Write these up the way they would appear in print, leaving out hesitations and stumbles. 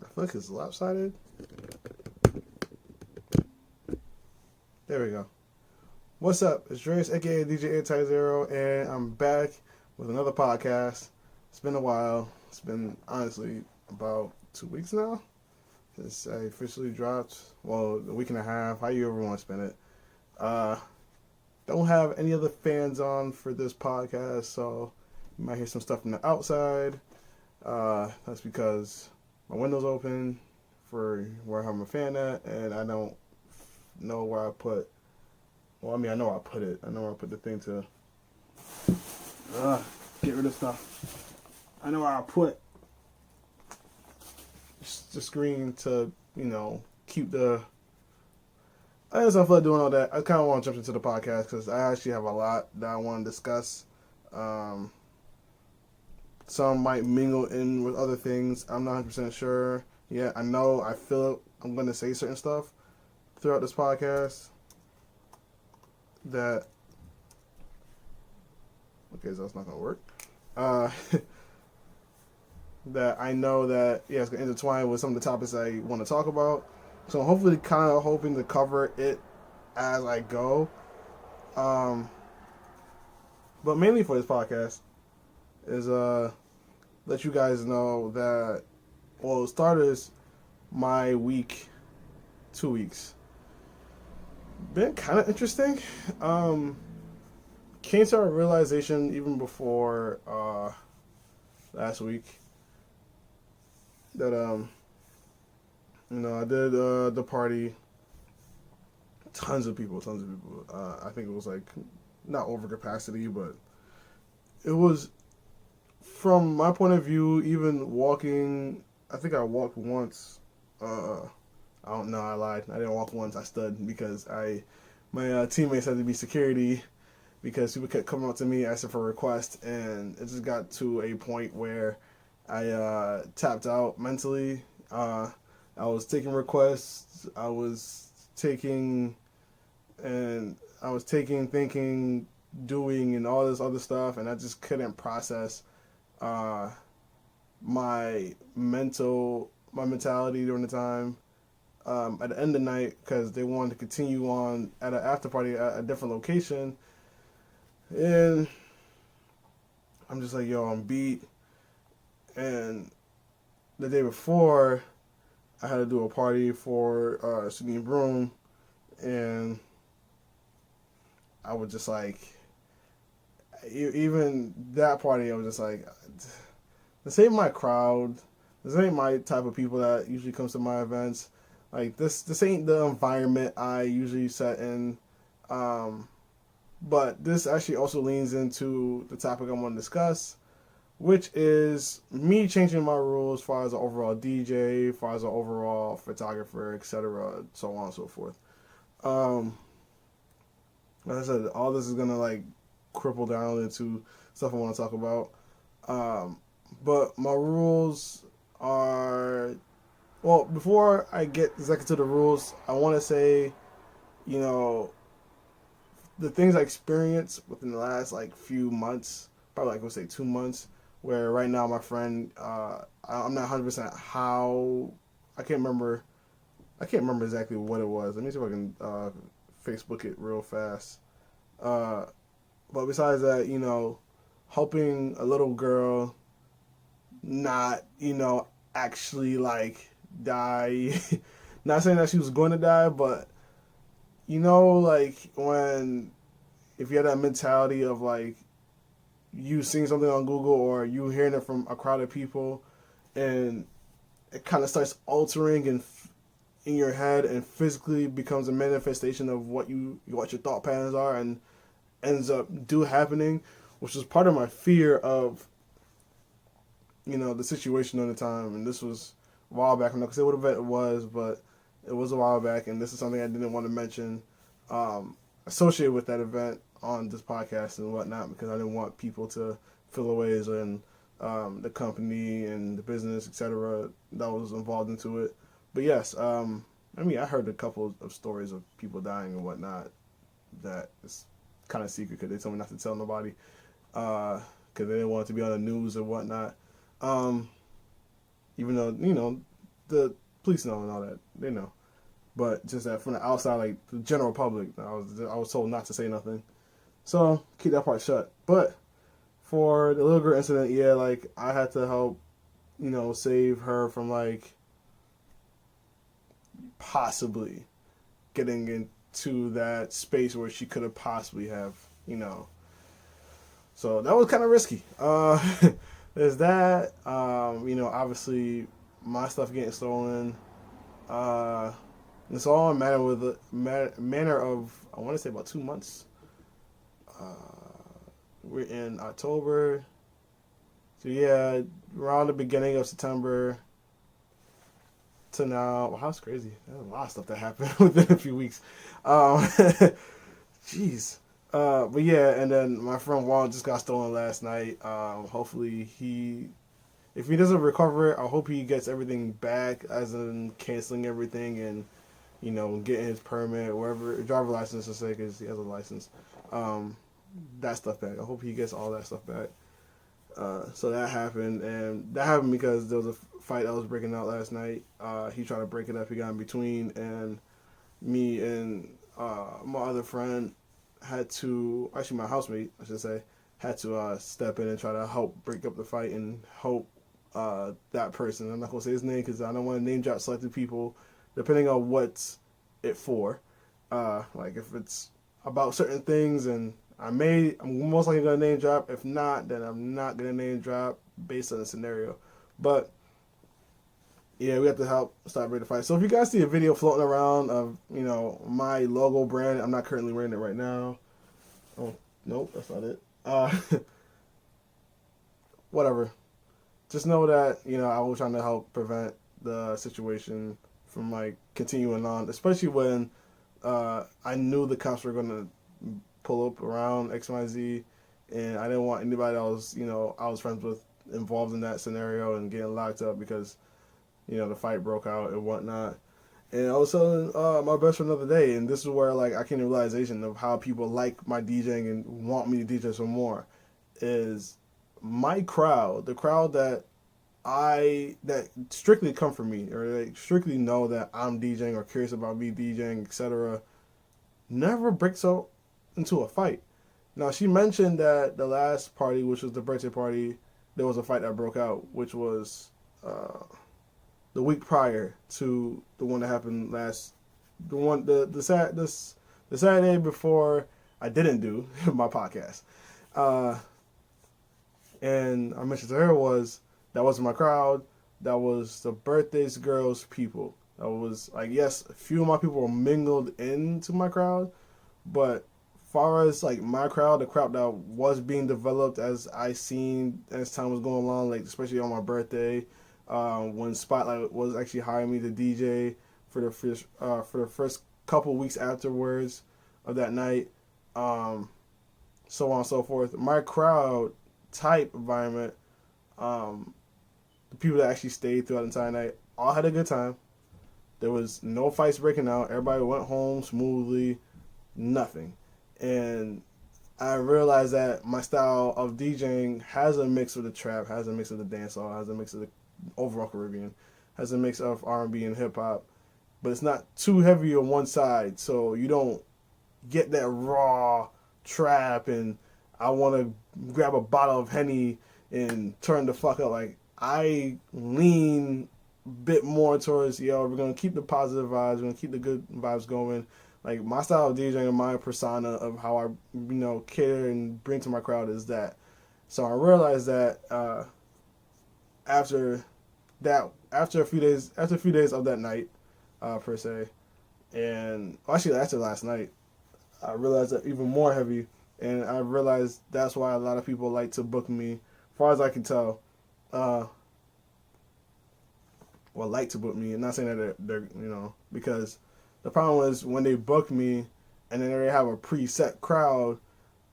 I feel like it's lopsided. There we go. What's up? It's Dreas, aka DJ Anti-Zero, and I'm back with another podcast. It's been a while. It's been, honestly, about 2 weeks now since I officially dropped. Well, a week and a half. How you ever want to spend it? Uh, don't have any other fans on for this podcast, so you might hear some stuff from the outside. That's because my window's open for where I'm a fan at, and I don't know where I put. Well, I mean, I know where I put it. I know where I put the thing to get rid of stuff. I know where I put the screen to, keep the. I just don't feel like doing all that. I kind of want to jump into the podcast because I actually have a lot that I want to discuss. Some might mingle in with other things. I'm not 100% sure. Yeah, I feel I'm going to say certain stuff throughout this podcast that. Okay, so that's not going to work. That I know that, yeah, it's going to intertwine with some of the topics I want to talk about. So I'm hopefully kind of hoping to cover it as I go. But mainly for this podcast is let you guys know that, well, starters, my week, 2 weeks, been kind of interesting. Came to a realization even before last week that I did the party. Tons of people. I think it was like not over capacity, but it was, from my point of view, even walking. I think I walked once. I don't know. I lied. I didn't walk once. I stood because my teammates had to be security because people kept coming up to me asking for requests, and it just got to a point where I tapped out mentally. I was taking requests. I was taking, thinking, doing, and all this other stuff, and I just couldn't process my mentality during the time. At the end of the night, because they wanted to continue on at an after party at a different location, and I'm just like, yo, I'm beat. And the day before, I had to do a party for Sydney Broom, and I was just like, even that party, I was just like, this ain't my crowd. This ain't my type of people that usually comes to my events. Like, this ain't the environment I usually set in. But this actually also leans into the topic I want to discuss, which is me changing my rules as far as an overall DJ, as far as an overall photographer, etc., so on and so forth. Like I said, all this is gonna like cripple down into stuff I want to talk about. But my rules are, well, before I get exactly to the rules, I want to say, the things I experienced within the last like few months, probably like, let's say 2 months, where right now my friend, I'm not 100% how, I can't remember exactly what it was. Let me see if I can Facebook it real fast. But besides that, helping a little girl not, actually like die. Not saying that she was going to die, but like when, if you have that mentality of like you seeing something on Google or you hearing it from a crowd of people, and it kind of starts altering in your head and physically becomes a manifestation of what your thought patterns are, and ends up happening, which was part of my fear of the situation at the time. And this was a while back. I'm not gonna say what event it was, but it was a while back, and this is something I didn't want to mention associated with that event on this podcast and whatnot, because I didn't want people to feel the ways and the company and the business, etc., that was involved into it. But yes, I heard a couple of stories of people dying and whatnot that is kind of secret because they told me not to tell nobody because they didn't want it to be on the news or whatnot. Even though, the police know and all that. They know. But just that from the outside, like the general public, I was told not to say nothing. So keep that part shut. But for the little girl incident, yeah, like I had to help, save her from like possibly getting into that space where she could have possibly have. So that was kind of risky. There's that. Obviously my stuff getting stolen. It's all a matter of, I want to say, about 2 months. We're in October. So yeah, around the beginning of September to now. Wow, that's crazy. There's a lot of stuff that happened within a few weeks. Jeez. But yeah, and then my friend Juan just got stolen last night. Hopefully if he doesn't recover, I hope he gets everything back, as in canceling everything and, getting his permit, wherever, driver license, to say, because he has a license. That stuff back. I hope he gets all that stuff back. So that happened, and that happened because there was a fight that was breaking out last night. He tried to break it up. He got in between, and me and my other friend actually my housemate, I should say, had to step in and try to help break up the fight and help that person. I'm not going to say his name because I don't want to name drop selected people, depending on what's it for. Like if it's about certain things, and I'm most likely going to name drop. If not, then I'm not going to name drop based on the scenario. But yeah, we have to help stop break the fight. So if you guys see a video floating around of, my logo brand, I'm not currently wearing it right now. Oh, nope, that's not it. Whatever. Just know that, I was trying to help prevent the situation from, like, continuing on, especially when I knew the cops were going to pull up around XYZ, and I didn't want anybody that was, I was friends with involved in that scenario and getting locked up because, the fight broke out and whatnot. And I was telling my best friend the other day, and this is where, like, I came to the realization of how people like my DJing and want me to DJ some more, is my crowd, the crowd that strictly come for me, or they strictly know that I'm DJing or curious about me DJing, etc., never breaks out into a fight. Now, she mentioned that the last party, which was the birthday party, there was a fight that broke out, which was the week prior to the one that happened the Saturday before I didn't do my podcast. And I mentioned to her that wasn't my crowd. That was the birthdays girls people. That was, like, yes, a few of my people were mingled into my crowd, but far as, like, my crowd, the crowd that was being developed as time was going along, like, especially on my birthday, when Spotlight was actually hiring me to DJ for the first couple weeks afterwards of that night, so on and so forth. My crowd type environment, the people that actually stayed throughout the entire night, all had a good time. There was no fights breaking out. Everybody went home smoothly. Nothing. And I realized that my style of DJing has a mix of the trap, has a mix of the dancehall, has a mix of the overall Caribbean, has a mix of R&B and hip hop, but it's not too heavy on one side, so you don't get that raw trap and I want to grab a bottle of Henny and turn the fuck up. Like, I lean a bit more towards, we're going to keep the positive vibes, we're going to keep the good vibes going. Like, my style of DJing and my persona of how I, cater and bring to my crowd is that. So I realized that after a few days of that night, per se, and actually after last night, I realized that even more heavy, and I realized that's why a lot of people like to book me, as far as I can tell, like to book me, and not saying that they're because the problem is when they book me and then they have a preset crowd,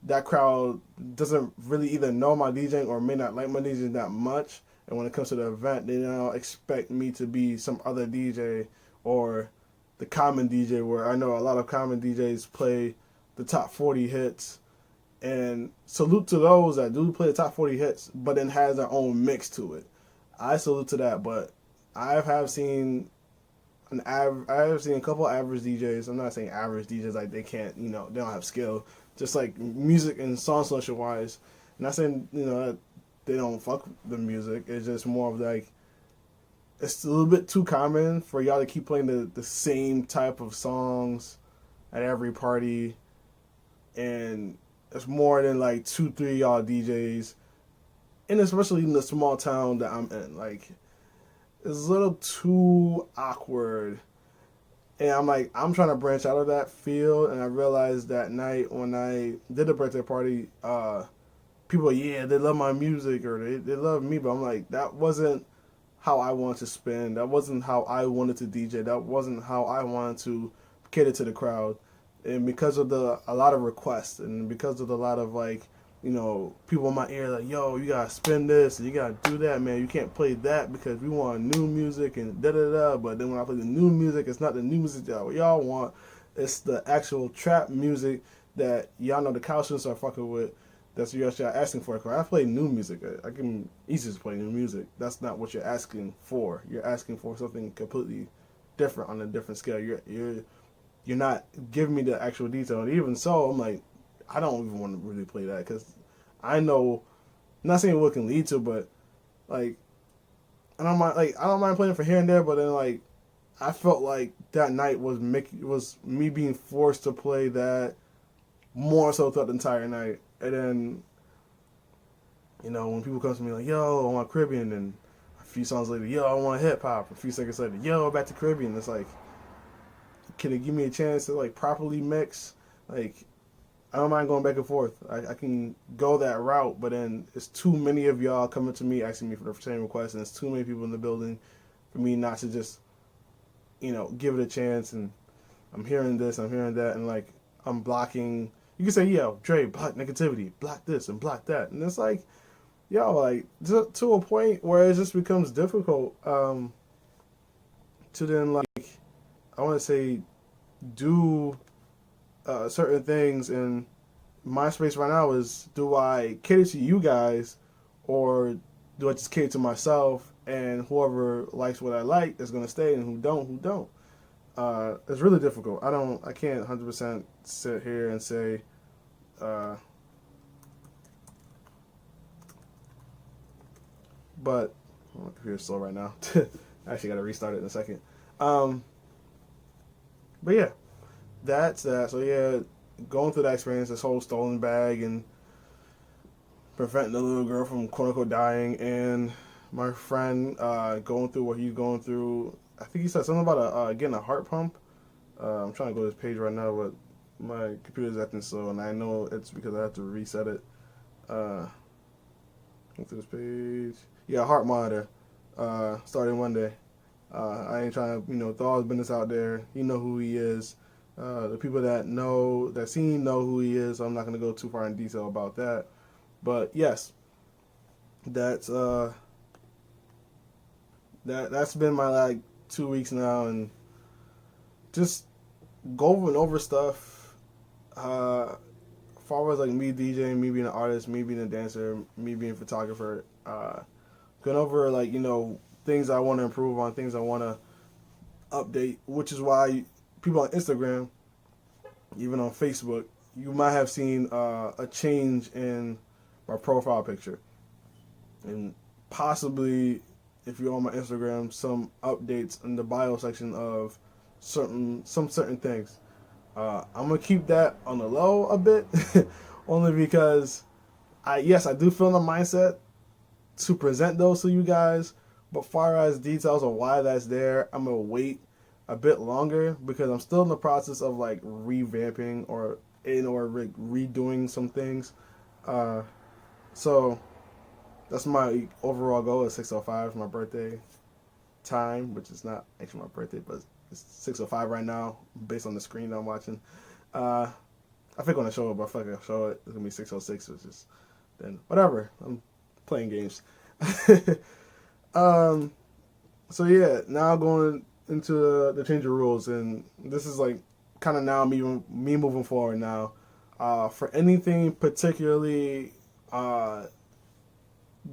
that crowd doesn't really either know my DJing or may not like my DJing that much. And when it comes to the event, they now expect me to be some other DJ or the common DJ, where I know a lot of common DJs play the top 40 hits. And salute to those that do play the top 40 hits, but then has their own mix to it. I salute to that, but I have seen I have seen a couple average DJs. I'm not saying average DJs like they can't, they don't have skill. Just like music and song selection wise. Not saying that they don't fuck the music. It's just more of like it's a little bit too common for y'all to keep playing the same type of songs at every party, and it's more than like 2, 3 y'all DJs, and especially in the small town that I'm in, like it's a little too awkward. And I'm like, I'm trying to branch out of that field, and I realized that night when I did a birthday party, people, yeah, they love my music or they love me, but I'm like, that wasn't how I wanted to spin. That wasn't how I wanted to DJ. That wasn't how I wanted to cater to the crowd. And because of a lot of requests, and because of a lot of like, people in my ear like, yo, you gotta spin this and you gotta do that, man. You can't play that because we want new music and da da da. But then when I play the new music, it's not the new music that y'all want. It's the actual trap music that y'all know the Cowsons are fucking with. That's what you're asking for. Cause I play new music. I can easily play new music. That's not what you're asking for. You're asking for something completely different on a different scale. You're not giving me the actual detail. And even so, I'm like, I don't even want to really play that because I know, I'm not saying what can lead to, but like I don't mind playing for here and there. But then like I felt like that night was me being forced to play that more so throughout the entire night. And then when people come to me like, yo, I want Caribbean, and a few songs later, yo, I want hip hop. A few seconds later, yo, back to Caribbean. It's like, can it give me a chance to like properly mix? Like, I don't mind going back and forth. I can go that route, but then it's too many of y'all coming to me asking me for the same request, and it's too many people in the building for me not to just, give it a chance. And I'm hearing this, I'm hearing that, and like I'm blocking. You can say, yo, Dre, block negativity, block this and block that, and it's like, yo, like to a point where it just becomes difficult to then like I want to say do certain things. And my space right now is, do I cater to you guys or do I just cater to myself, and whoever likes what I like is going to stay, and who don't. It's really difficult. I can't 100% sit here and say but my computer's slow right now. I actually got to restart it in a second. But yeah, that's that. So yeah, going through that experience, this whole stolen bag and preventing the little girl from quote unquote dying, and my friend going through what he's going through. I think he said something about getting a heart pump. I'm trying to go to this page right now, but my computer's acting slow, and I know it's because I have to reset it. Go to this page. Yeah, heart monitor. Starting Monday. I ain't trying to, throw all his business out there. You know who he is. The people that seen know who he is. So I'm not gonna go too far in detail about that. But yes, that's that's been my like 2 weeks now, and just going over stuff. As far as like me DJing, me being an artist, me being a dancer, me being a photographer, going over like things I want to improve on, things I want to update, which is why people on Instagram, even on Facebook, you might have seen a change in my profile picture, and possibly if you're on my Instagram, some updates in the bio section of some certain things. I'm gonna keep that on the low a bit, only because I do feel in the mindset to present those to you guys. But far as details of why that's there, I'm gonna wait a bit longer because I'm still in the process of like revamping or redoing some things. So that's my overall goal is 6:05 for my birthday time, which is not actually my birthday, but it's 6:05 right now based on the screen I'm watching. I think when I show it, but fuck it, I'll show it. It's gonna be 6:06, which is then whatever. I'm playing games. So yeah, now going into the change of rules, and this is like kind of now me moving forward now. For anything particularly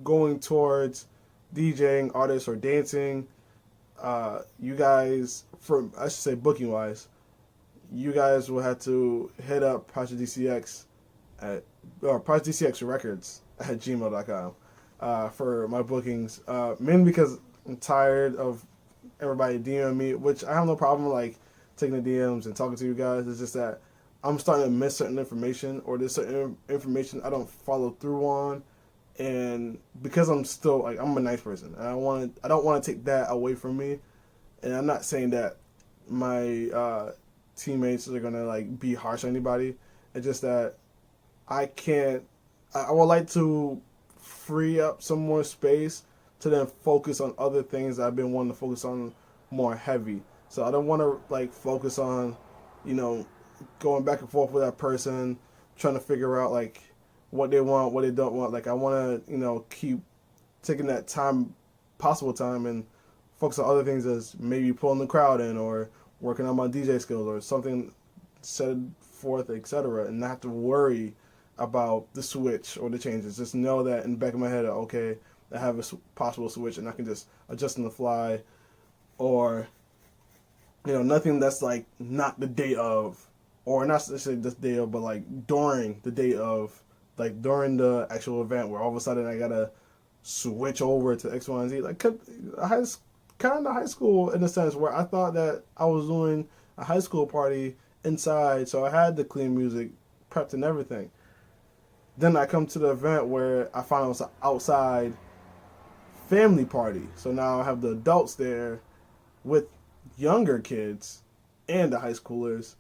going towards DJing, artists, or dancing, you guys, for I should say booking wise, you guys will have to hit up Project DCX at or Project DCX Records at gmail.com for my bookings. Mainly because I'm tired of everybody DMing me, which I have no problem like taking the DMs and talking to you guys. It's just that I'm starting to miss certain information, or there's certain information I don't follow through on, and because I'm still like I'm a nice person, and I don't want to take that away from me. And I'm not saying that my teammates are gonna like be harsh on anybody. It's just that I can't. I would like to free up some more space to then focus on other things that I've been wanting to focus on more heavy. So I don't want to like focus on, you know, going back and forth with that person, trying to figure out like what they want, what they don't want. Like I want to, you know, keep taking that time, possible time, and focus on other things as maybe pulling the crowd in or working on my DJ skills or something set forth, etc. And not have to worry about the switch or the changes. Just know that in the back of my head, okay, I have a possible switch and I can just adjust on the fly, or you know, nothing that's like not the day of, or not necessarily the day of, but like during the day of, like during the actual event where all of a sudden I gotta switch over to X, Y, and Z. Like kind of high school in a sense where I thought that I was doing a high school party inside, so I had the clean music prepped and everything. Then I come to the event where I find it was an outside family party. So now I have the adults there with younger kids and the high schoolers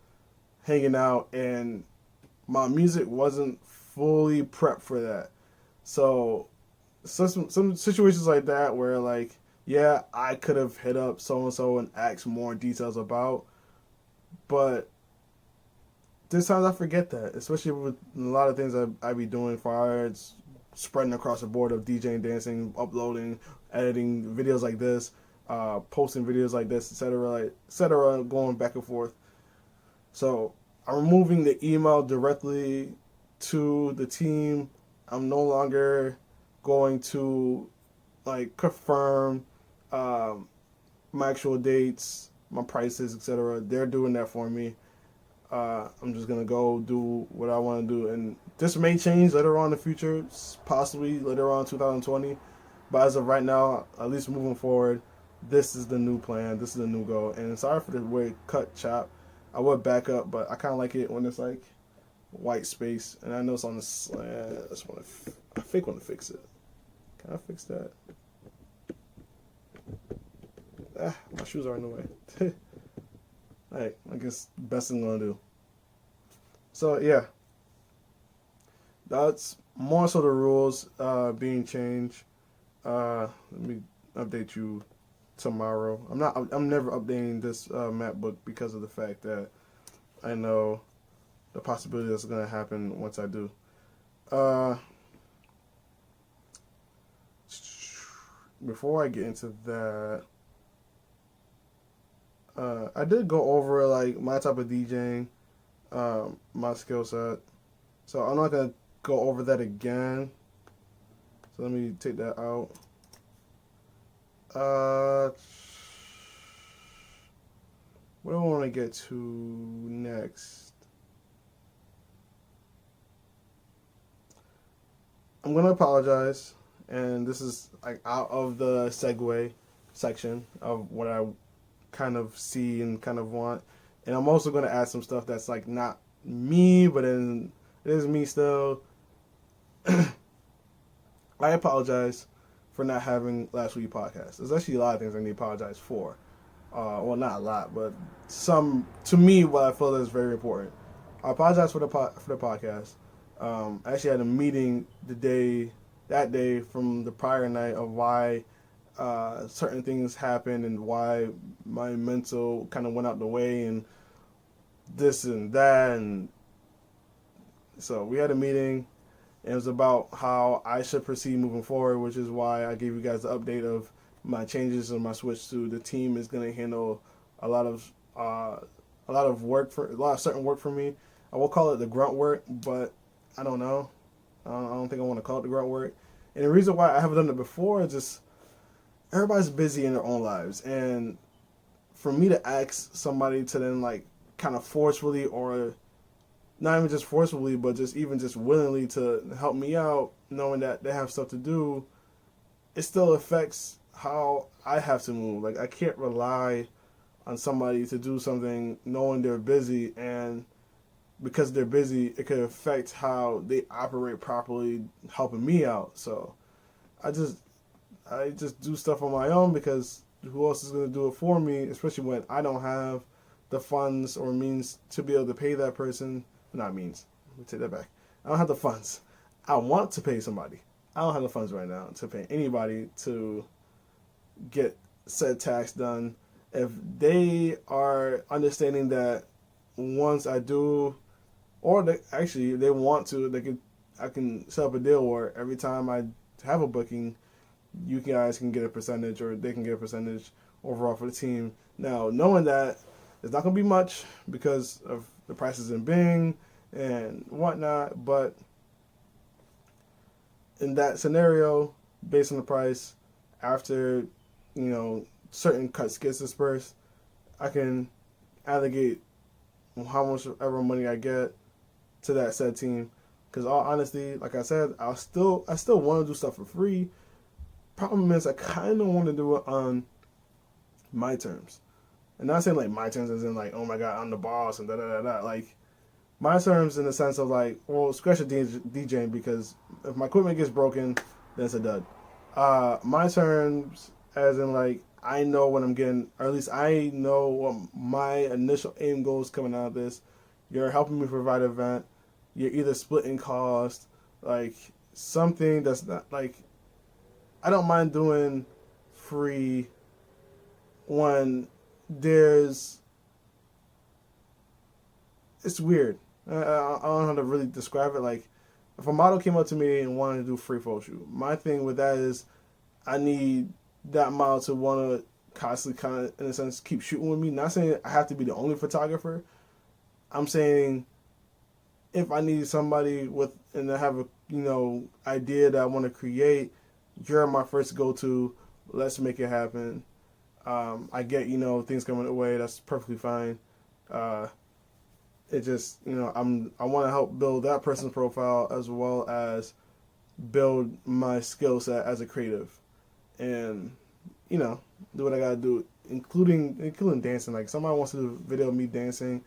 hanging out, and my music wasn't fully prepped for that. So some situations like that where like, yeah, I could have hit up so and so and asked more details about, but there's times I forget that, especially with a lot of things I be doing far as spreading across the board of DJing, dancing, uploading, editing videos like this, posting videos like this, etc., going back and forth. So I'm removing the email directly to the team. I'm no longer going to like confirm my actual dates, my prices, etc. They're doing that for me. I'm just gonna go do what I want to do, and this may change later on in the future, possibly later on 2020. But as of right now, at least moving forward, this is the new plan. This is the new goal. And sorry for the way cut chop. I would back up, but I kind of like it when it's like white space, and I know it's on the slant. I just want to, I fake want to fix it. Can I fix that? My shoes are in the way. Alright, I guess best thing I'm gonna do. So yeah, that's more so the rules being changed. Let me update you tomorrow. I'm never updating this map book because of the fact that I know the possibility that's gonna happen once I do. Before I get into that, I did go over like my type of DJing, my skill set. So I'm not gonna go over that again. So let me take that out. What do I want to get to next? I'm gonna apologize, and this is like out of the segue section of what I kind of see and kind of want. And I'm also going to add some stuff that's like not me, but then it is me still. I apologize for not having last week's podcast. There's actually a lot of things I need to apologize for. Well, not a lot, but some, to me, what I feel is very important. I apologize for the podcast. I actually had a meeting that day from the prior night of why certain things happened and why my mental kind of went out the way and this and that. And so we had a meeting, and it was about how I should proceed moving forward, which is why I gave you guys the update of my changes and my switch to the team is going to handle a lot of certain work for me. I will call it the grunt work, but I don't know. I don't think I want to call it the grunt work. And the reason why I haven't done it before is just everybody's busy in their own lives, and for me to ask somebody to then like kind of forcefully, or not even just forcefully, but just even just willingly to help me out, knowing that they have stuff to do, it still affects how I have to move. Like I can't rely on somebody to do something knowing they're busy, and because they're busy, it could affect how they operate properly, helping me out. So I just I just do stuff on my own because who else is going to do it for me, especially when I don't have the funds or means to be able to pay that person. Not means. Let me take that back. I don't have the funds. I want to pay somebody. I don't have the funds right now to pay anybody to get said tax done. If they are understanding that once I do, or they, actually they want to, I can set up a deal where every time I have a booking, you guys can get a percentage, or they can get a percentage overall for the team. Now, knowing that it's not going to be much because of the prices in Bing and whatnot, but in that scenario, based on the price, after, certain cuts gets dispersed, I can allocate how much ever money I get to that said team. Because all honesty, like I said, I still want to do stuff for free. Problem is, I kind of want to do it on my terms, and not saying like my terms as in like, oh my god, I'm the boss and da da da da. Like my terms in the sense of like, well, scratch the DJing, because if my equipment gets broken, then it's a dud. My terms as in like, I know what I'm getting, or at least I know what my initial aim goals coming out of this. You're helping me provide an event. You're either splitting cost, like something that's not like, I don't mind doing free when there's, it's weird. I don't know how to really describe it. Like, if a model came up to me and wanted to do free photo shoot, my thing with that is I need that model to want to constantly kind of, in a sense, keep shooting with me. Not saying I have to be the only photographer. I'm saying if I need somebody with, and I have a, idea that I want to create, you're my first go-to. Let's make it happen. I get, things coming away. That's perfectly fine. It just, I want to help build that person's profile as well as build my skill set as a creative, and do what I gotta do, including dancing. Like somebody wants to do a video of me dancing,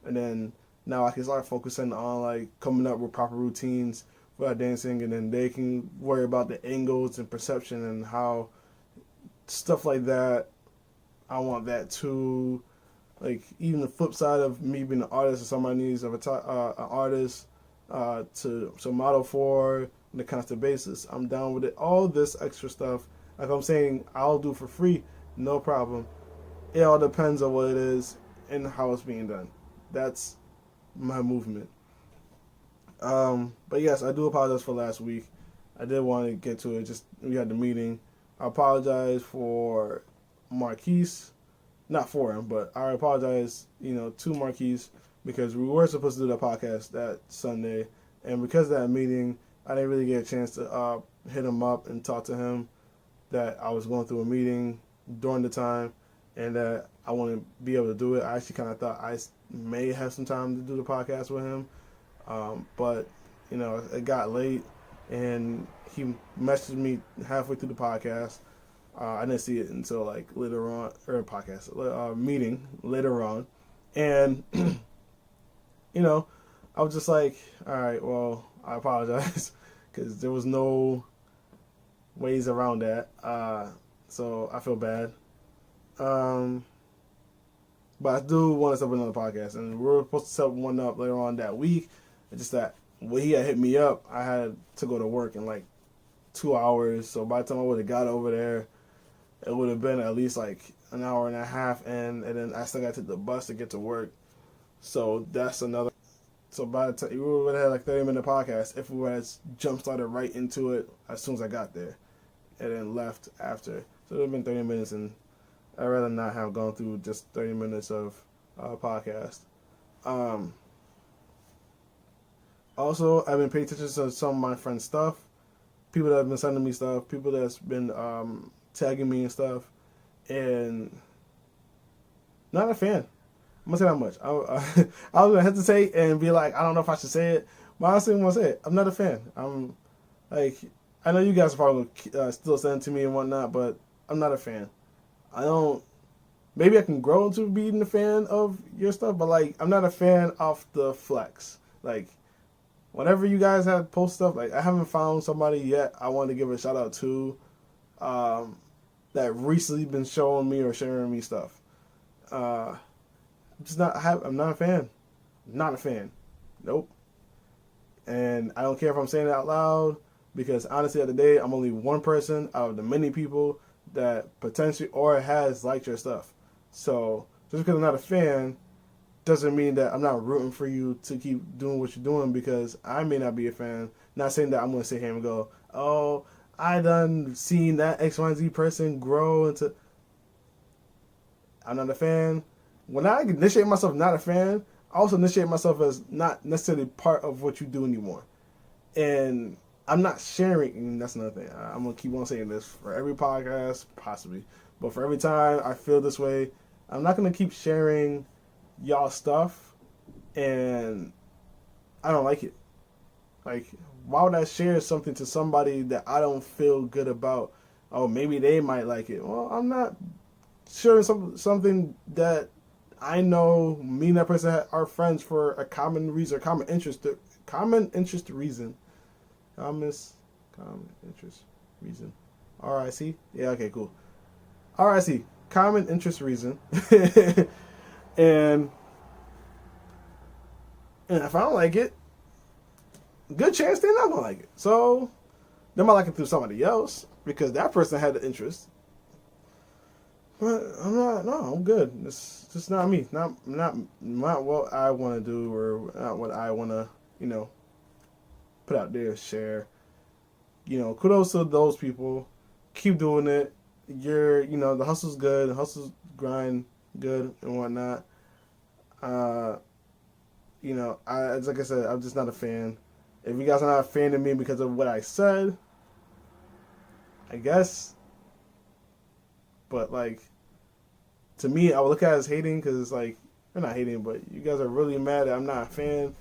and then now I can start focusing on like coming up with proper routines for that dancing, and then they can worry about the angles and perception and how stuff like that. I want that too. Like even the flip side of me being an artist, or somebody needs an artist to model for on a constant basis, I'm down with it. All this extra stuff, like I'm saying, I'll do for free, no problem. It all depends on what it is and how it's being done. That's my movement. But yes, I do apologize for last week. I did want to get to it. Just we had the meeting. I apologize for Marquise, not for him, but I apologize, to Marquise, because we were supposed to do the podcast that Sunday, and because of that meeting, I didn't really get a chance to hit him up and talk to him that I was going through a meeting during the time, and that I want to be able to do it. I actually kind of thought I may have some time to do the podcast with him, but it got late, and he messaged me halfway through the podcast. I didn't see it until like later on, or podcast meeting later on, and I was just like, all right, well, I apologize because there was no ways around that. So I feel bad. But I do want to set up another podcast, and we were supposed to set one up later on that week. It's just that when he had hit me up, I had to go to work in like 2 hours. So by the time I would have got over there, it would have been at least like an hour and a half, and then I still got to take the bus to get to work. So that's another. So by the time we would have had like 30-minute podcast if we would have jump started right into it as soon as I got there, and then left after. So it would have been 30 minutes, and I'd rather not have gone through just 30 minutes of podcast. Also, I've been paying attention to some of my friends' stuff. People that have been sending me stuff. People that's been tagging me and stuff, and not a fan. I'm gonna say that much. I was gonna hesitate and be like, I don't know if I should say it, but honestly, I'm gonna say it. I'm not a fan. I'm like, I know you guys are probably still sending to me and whatnot, but I'm not a fan. I don't. Maybe I can grow into being a fan of your stuff, but like, I'm not a fan of the flex. Like, whenever you guys have post stuff, like I haven't found somebody yet I want to give a shout out to, that recently been showing me or sharing me stuff. I'm not a fan. Not a fan. Nope. And I don't care if I'm saying it out loud, because honestly, at the day, I'm only one person out of the many people that potentially or has liked your stuff. So just because I'm not a fan doesn't mean that I'm not rooting for you to keep doing what you're doing, because I may not be a fan. Not saying that I'm going to sit here and go, oh, I done seen that X, Y, and Z person grow into... I'm not a fan. When I initiate myself not a fan, I also initiate myself as not necessarily part of what you do anymore. And I'm not sharing, and that's another thing. I'm going to keep on saying this for every podcast, possibly. But for every time I feel this way, I'm not going to keep sharing y'all stuff, and I don't like it. Like, why would I share something to somebody that I don't feel good about? Oh, maybe they might like it. Well, I'm not sharing something that I know me and that person are friends for a common reason, common interest reason. Common interest reason. RIC? Yeah, okay, cool. RIC. Common interest reason. and if I don't like it, good chance they're not gonna like it. So they might like it through somebody else because that person had the interest. But I'm good. It's just not me. Not what I want to do, or not what I want to, put out there, share. Kudos to those people. Keep doing it. The hustle's good. The hustle's grind good and whatnot. Like I said, I'm just not a fan. If you guys are not a fan of me because of what I said, I guess. But, to me, I would look at it as hating, because, you're not hating, but you guys are really mad that I'm not a fan.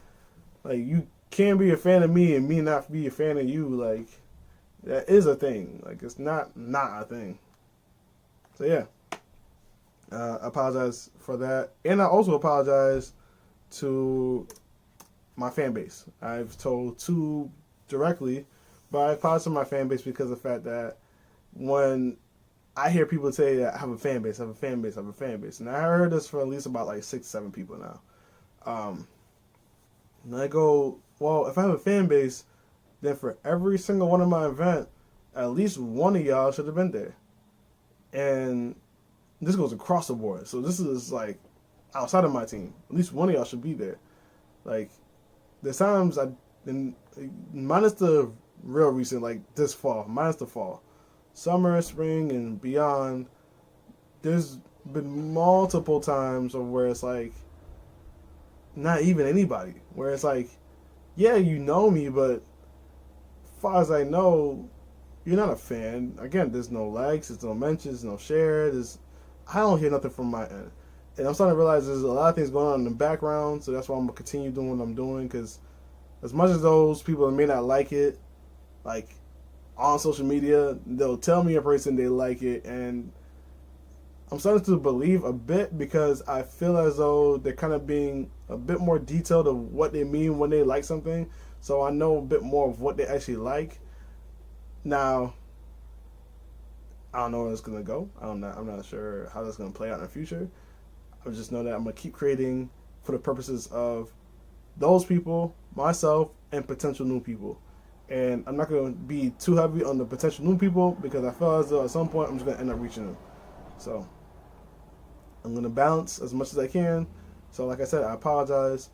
You can't be a fan of me and me not be a fan of you. That is a thing. It's not a thing. So, yeah. I apologize for that. And I also apologize to my fan base. I've told two directly, but I apologize to my fan base because of the fact that when I hear people say that I have a fan base, and I heard this for at least about 6-7 people now. And I go, well, if I have a fan base, then for every single one of my event, at least one of y'all should have been there. And this goes across the board. So this is outside of my team. At least one of y'all should be there. There's times minus the real recent, this fall, minus the fall, summer, spring, and beyond, there's been multiple times of where it's not even anybody. Where it's yeah, you know me, but as far as I know, you're not a fan. Again, there's no likes, there's no mentions, no share. I don't hear nothing from my end. And I'm starting to realize there's a lot of things going on in the background, so that's why I'm going to continue doing what I'm doing, because as much as those people may not like it, on social media, they'll tell me in person they like it, and I'm starting to believe a bit, because I feel as though they're kind of being a bit more detailed of what they mean when they like something, so I know a bit more of what they actually like. Now, I don't know where it's going to go. I'm not sure how that's going to play out in the future. I just know that I'm going to keep creating for the purposes of those people, myself, and potential new people. And I'm not going to be too heavy on the potential new people, because I feel as though at some point I'm just going to end up reaching them. So I'm going to balance as much as I can. So like I said, I apologize.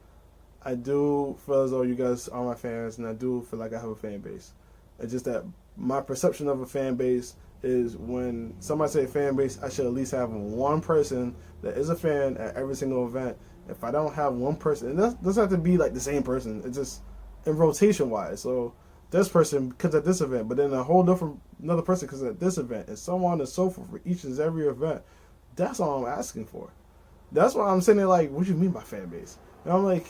I do feel as though you guys are my fans, and I do feel like I have a fan base. It's just that my perception of a fan base is when somebody say fan base, I should at least have one person that is a fan at every single event. If I don't have one person, and that doesn't have to be the same person, it's just in rotation wise. So this person because at this event, but then a whole different another person because at this event, and so on and so forth for each and every event. That's all I'm asking for. That's why I'm sitting there like, what do you mean by fan base? And I'm like,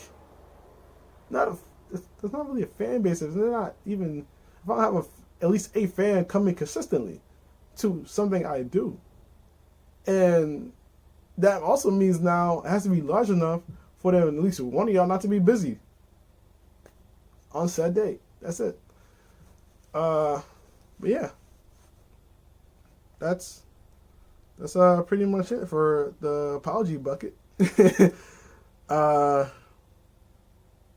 there's not really a fan base. If they're not even, if I don't have at least a fan coming consistently to something I do, and that also means now it has to be large enough for them, at least one of y'all, not to be busy on said date. That's it. But yeah, that's pretty much it for the apology bucket.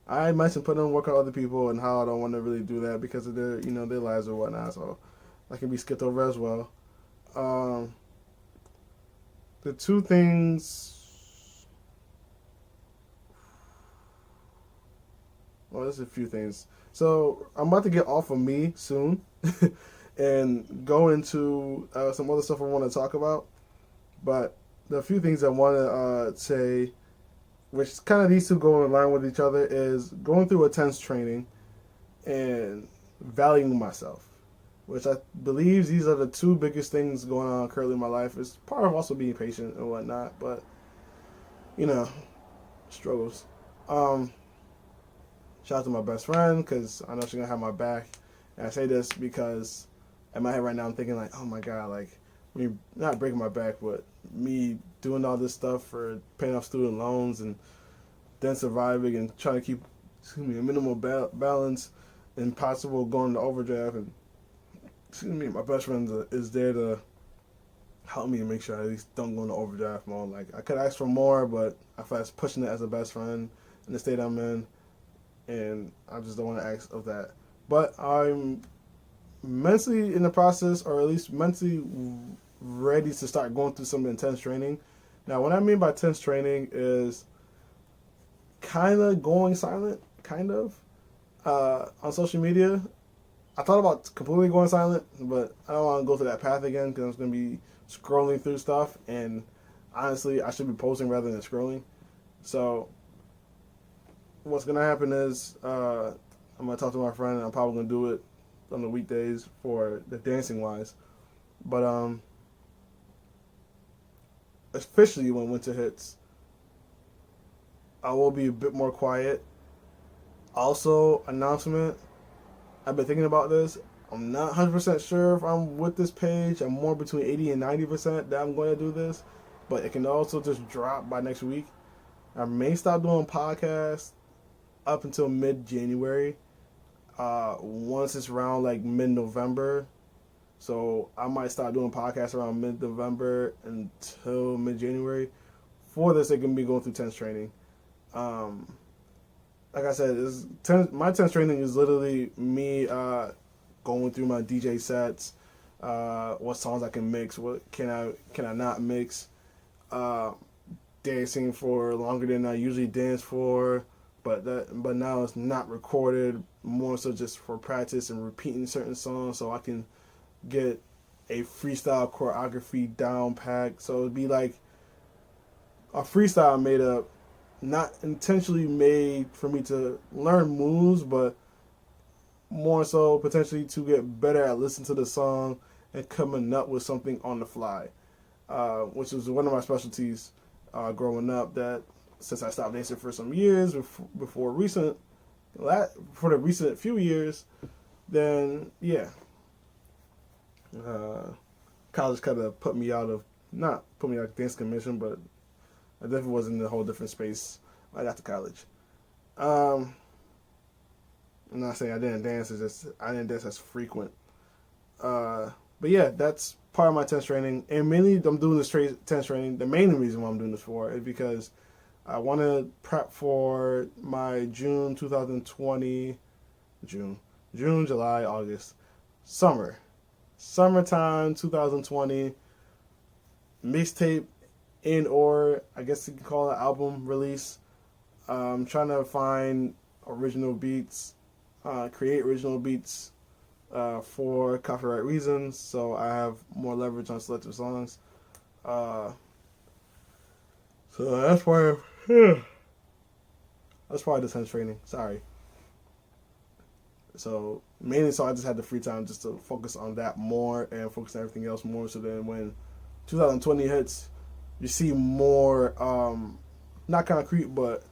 I mentioned putting on work on other people and how I don't want to really do that because of their their lives or whatnot. So that can be skipped over as well. The two things. Well, there's a few things. So I'm about to get off of me soon and go into some other stuff I want to talk about. But the few things I want to say, which kind of these two go in line with each other, is going through intense training and valuing myself, which I believe these are the two biggest things going on currently in my life. It's part of also being patient and whatnot, but struggles. Shout out to my best friend because I know she's gonna have my back. And I say this because in my head right now I'm thinking like, oh my god, like me not breaking my back, but me doing all this stuff for paying off student loans and then surviving and trying to keep a minimal balance and possible going to overdraft. And my best friend is there to help me and make sure I at least don't go into overdraft mode. Like I could ask for more, but I feel like pushing it as a best friend in the state I'm in, and I just don't want to ask of that. But I'm mentally in the process, or at least mentally ready to start going through some intense training. Now, what I mean by intense training is kind of going silent, on social media. I thought about completely going silent, but I don't want to go through that path again because I'm going to be scrolling through stuff, and honestly, I should be posting rather than scrolling. So what's going to happen is I'm going to talk to my friend, and I'm probably going to do it on the weekdays for the dancing wise. But especially when winter hits, I will be a bit more quiet. Also, announcement, I've been thinking about this. I'm not 100% sure if I'm with this page. I'm more between 80 and 90% that I'm going to do this. But it can also just drop by next week. I may stop doing podcasts up until mid-January. Once it's around like mid-November. So I might start doing podcasts around mid-November until mid-January. For this, it can be going through tense training. Like I said, my tense training is literally me going through my DJ sets, what songs I can mix, what can I not mix, dancing for longer than I usually dance for, but now it's not recorded, more so just for practice and repeating certain songs so I can get a freestyle choreography down packed. So it'd be like a freestyle made up, not intentionally made for me to learn moves, but more so potentially to get better at listening to the song and coming up with something on the fly, which was one of my specialties growing up. That since I stopped dancing for some years for the recent few years, then yeah, college kind of not put me out of dance commission, but I definitely was in a whole different space right after college. I'm not saying I didn't dance, it's just I didn't dance as frequent. But yeah, that's part of my tense training. And mainly I'm doing this tense training. The main reason why I'm doing this for is because I want to prep for my June 2020, June, July, August, summertime 2020 mixtape or I guess you can call it album release. I'm trying to find original beats, create original beats for copyright reasons, so I have more leverage on selective songs. So that's why that's probably the sense training. Sorry. So mainly, so I just had the free time just to focus on that more and focus on everything else more. So then when 2020 hits, you see more, not concrete, but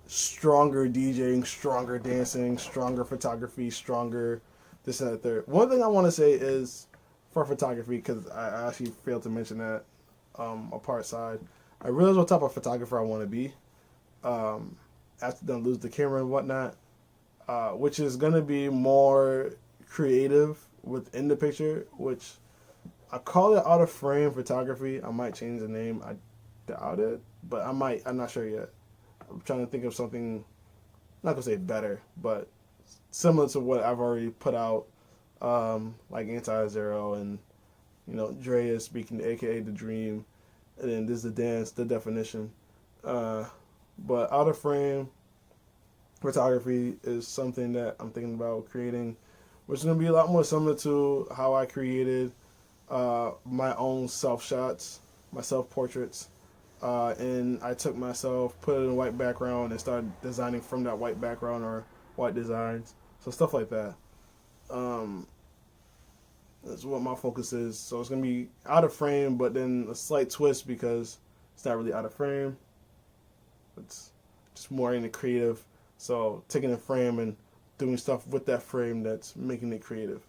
stronger DJing, stronger dancing, stronger photography, stronger this and that third. One thing I want to say is for photography, because I actually failed to mention that, a part side. I realized what type of photographer I want to be, after then lose the camera and whatnot, which is going to be more creative within the picture, which I call it out of frame photography. I might change the name. I doubt it, but I might. I'm not sure yet. I'm trying to think of something, not gonna say better, but similar to what I've already put out, like Anti-Zero and, Dreas speaking, aka The Dream, and then this is the dance, the definition. But out of frame photography is something that I'm thinking about creating, which is gonna be a lot more similar to how I created my own self shots, my self portraits. And I took myself, put it in a white background, and started designing from that white background or white designs. So stuff like that. That's what my focus is. So it's going to be out of frame, but then a slight twist because it's not really out of frame. It's just more in the creative. So taking a frame and doing stuff with that frame that's making it creative.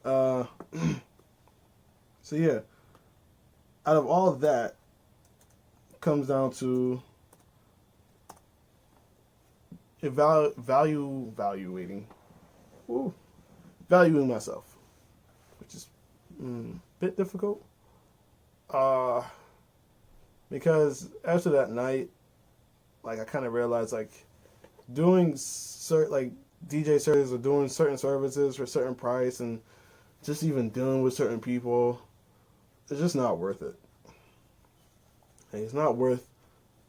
So yeah, out of all of that, comes down to valuing myself, which is a bit difficult, because after that night, like I kind of realized like doing like DJ services or doing certain services for a certain price and just even dealing with certain people, it's just not worth it. And it's not worth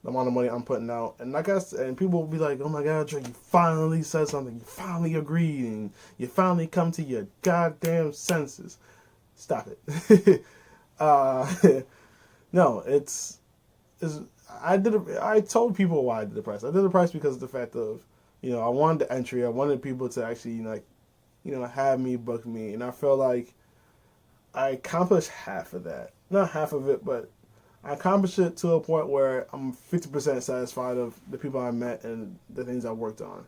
the amount of money I'm putting out. And like and people will be like, "Oh my God, Drake, you finally said something. You finally agreed, and you finally come to your goddamn senses." Stop it. No, it's. I told people why I did the price. I did the price because of the fact of, I wanted the entry. I wanted people to actually have me book me, and I felt like I accomplished half of that. Not half of it, but I accomplished it to a point where I'm 50% satisfied of the people I met and the things I worked on.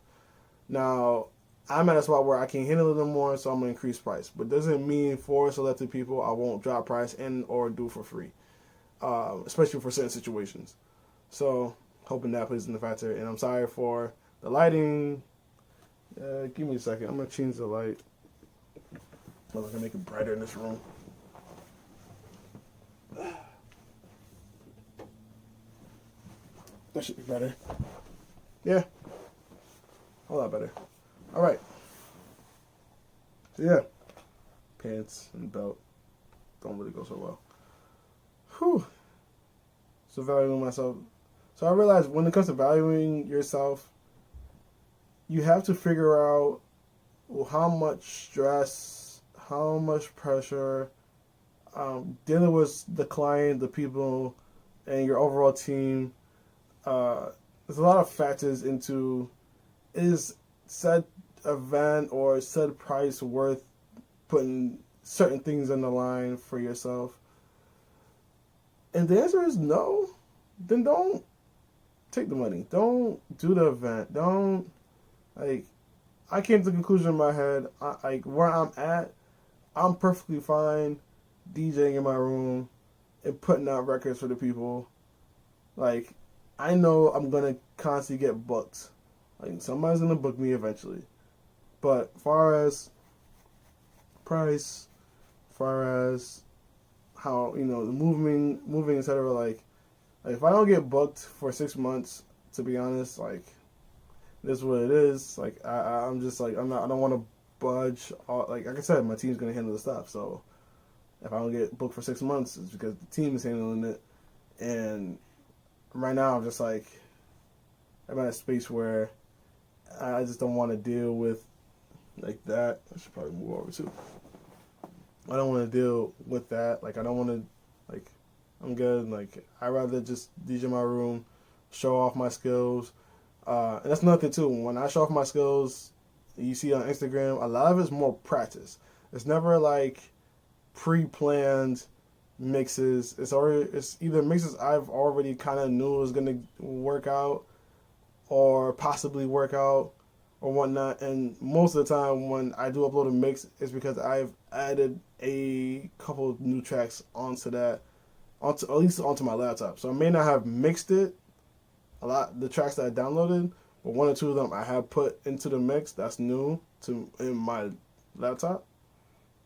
Now, I'm at a spot where I can handle it a little more, so I'm going to increase price. But doesn't mean for selected people I won't drop price and or do for free, especially for certain situations. So, hoping that plays in the factor. And I'm sorry for the lighting. Give me a second. I'm going to change the light. I'm going to make it brighter in this room. That should be better. Yeah. A lot better. Alright. So yeah. Pants and belt don't really go so well. Whew. So valuing myself. So I realized when it comes to valuing yourself, you have to figure out how much stress, how much pressure, dealing with the client, the people, and your overall team. There's a lot of factors into, is said event or said price worth putting certain things on the line for yourself? And the answer is no. Then don't take the money. Don't do the event. Don't, I came to the conclusion in my head, where I'm at, I'm perfectly fine DJing in my room and putting out records for the people. I know I'm going to constantly get booked. Somebody's going to book me eventually. But far as price, far as how, the moving, etc., if I don't get booked for 6 months, to be honest, this is what it is. I'm just, I don't want to budge. Like I said, my team's going to handle the stuff. So if I don't get booked for 6 months, it's because the team is handling it. And right now, I'm just I'm at a space where I just don't want to deal with that. I should probably move over too. I don't want to deal with that. I don't want to, I'm good. I'd rather just DJ my room, show off my skills. And that's another thing too. When I show off my skills, you see on Instagram, a lot of it's more practice. It's never like pre-planned mixes. It's either mixes I've already kind of knew was gonna work out or possibly work out or whatnot. And most of the time when I do upload a mix, it's because I've added a couple new tracks onto that, onto at least onto my laptop. So I may not have mixed it a lot, the tracks that I downloaded, but one or two of them I have put into the mix that's new to in my laptop.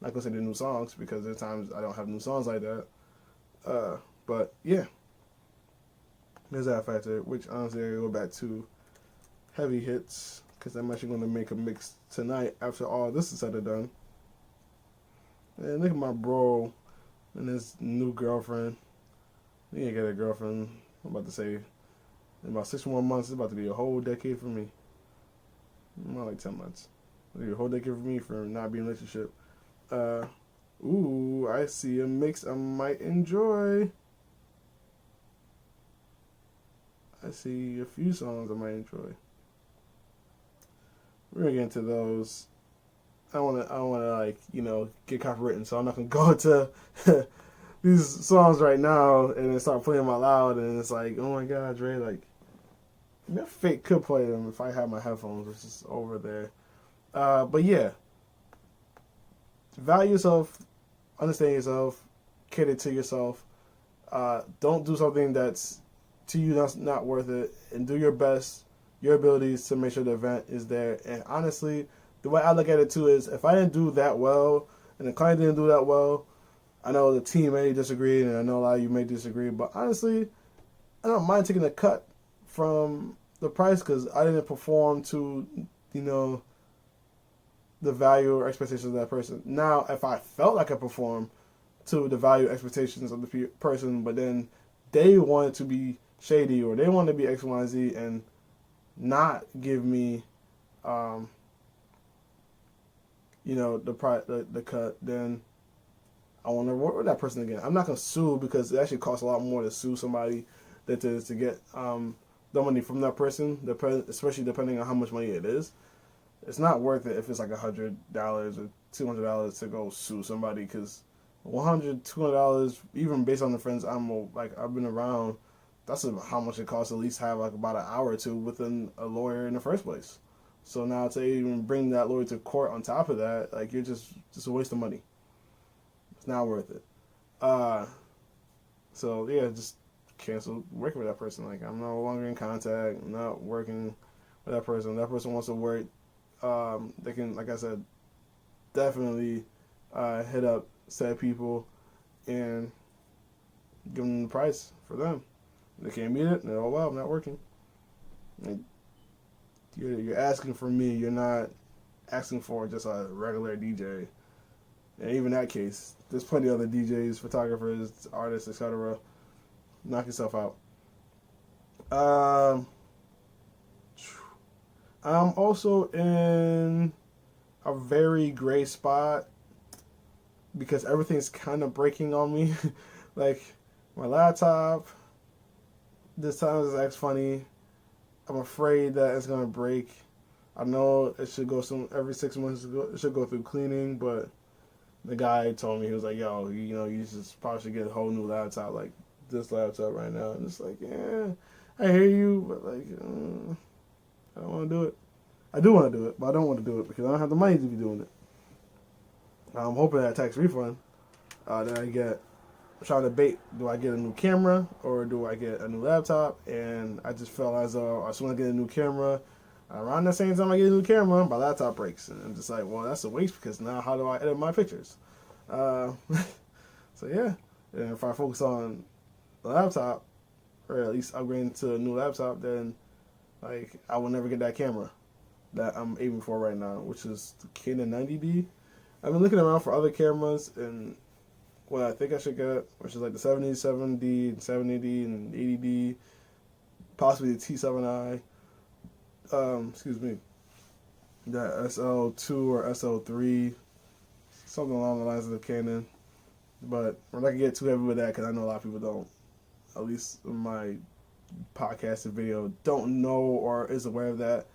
Not gonna say the new songs because there's times I don't have new songs like that. But yeah, there's that factor. Which honestly, I go back to heavy hits because I'm actually gonna make a mix tonight after all this is said and done. And look at my bro and his new girlfriend. He ain't get a girlfriend. I'm about to say in about 6 more months, it's about to be a whole decade for me. Not like 10 months. It'll be a whole decade for me for not being in a relationship. Ooh, I see a mix I might enjoy. I see a few songs I might enjoy. We're gonna get into those. I don't wanna like, get copywritten, so I'm not gonna go into these songs right now and then start playing them out loud and it's like, oh my god, Dre, like I fake could play them if I had my headphones, which is over there. But yeah. Value yourself, understand yourself, cater to yourself. Don't do something that's to you that's not worth it, and do your best, your abilities to make sure the event is there. And honestly, the way I look at it too is if I didn't do that well and the client didn't do that well, I know the team may disagree and I know a lot of you may disagree, but honestly, I don't mind taking a cut from the price because I didn't perform to, the value or expectations of that person. Now, if I felt like I performed to the value expectations of the person, but then they wanted to be shady or they wanted to be X, Y, and Z and not give me, the cut, then I want to work with that person again. I'm not going to sue because it actually costs a lot more to sue somebody than to get the money from that person, especially depending on how much money it is. It's not worth it if it's like $100 or $200 to go sue somebody because $100, $200, even based on the friends I've been around, that's how much it costs to at least have like about an hour or two within a lawyer in the first place. So now to even bring that lawyer to court on top of that, like you're just a waste of money. It's not worth it. So yeah, just cancel working with that person. Like I'm no longer in contact. I'm not working with that person. That person wants to work. They can, like I said, definitely hit up said people and give them the price for them. If they can't meet it, then, oh well, I'm not working. Like, you're asking for me. You're not asking for just a regular DJ. And even that case, there's plenty of other DJs, photographers, artists, etc. Knock yourself out. I'm also in a very gray spot because everything's kind of breaking on me. Like my laptop, this time is acts funny. I'm afraid that it's gonna break. I know it should go every 6 months. It should go through cleaning, but the guy told me, he was like, "Yo, you probably should get a whole new laptop, like this laptop right now." And it's like, yeah, I hear you, but like, I don't want to do it. I do want to do it, but I don't want to do it because I don't have the money to be doing it. I'm hoping that tax refund that I get. I'm trying to debate, do I get a new camera or do I get a new laptop? And I just felt as though as soon as I get a new camera, around the same time I get a new camera, my laptop breaks. And I'm just like, well, that's a waste because now how do I edit my pictures? So yeah, and if I focus on the laptop, or at least upgrading to a new laptop, then like I will never get that camera that I'm aiming for right now, which is the Canon 90D. I've been looking around for other cameras and what I think I should get, which is like the 77D, 70D, and 80D, possibly the T7i. Excuse me, that SL2 or SL3, something along the lines of the Canon. But I'm not gonna get too heavy with that because I know a lot of people don't, at least in my podcasting video, don't know or is aware of that.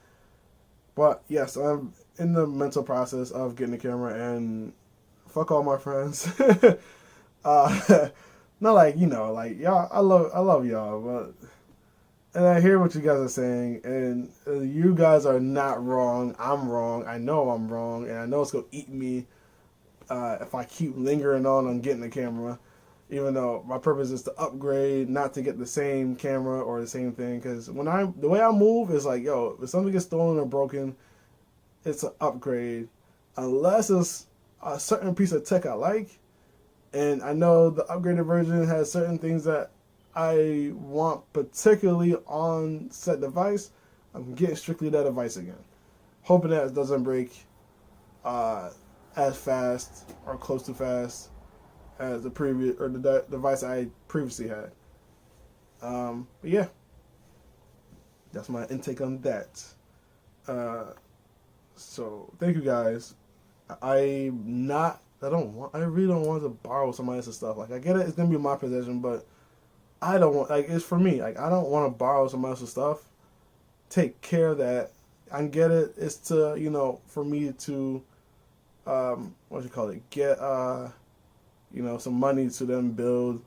But yes, I'm in the mental process of getting a camera, and fuck all my friends. Not like, like y'all. I love y'all, but and I hear what you guys are saying, and you guys are not wrong. I'm wrong. I know I'm wrong, and I know it's gonna eat me if I keep lingering on getting a camera. Even though my purpose is to upgrade, not to get the same camera or the same thing. Because the way I move is like, yo, if something gets stolen or broken, it's an upgrade. Unless it's a certain piece of tech I like, and I know the upgraded version has certain things that I want particularly on said device, I'm getting strictly that device again. Hoping that it doesn't break as fast or close to fast as the previous or the device I previously had. But yeah, that's my intake on that. So thank you guys. I really don't want to borrow somebody else's stuff. Like I get it, it's gonna be my possession, but I don't want, like, it's for me. Like I don't want to borrow somebody else's stuff. Take care of that. I get it. It's to for me to what you call it, get some money to then build.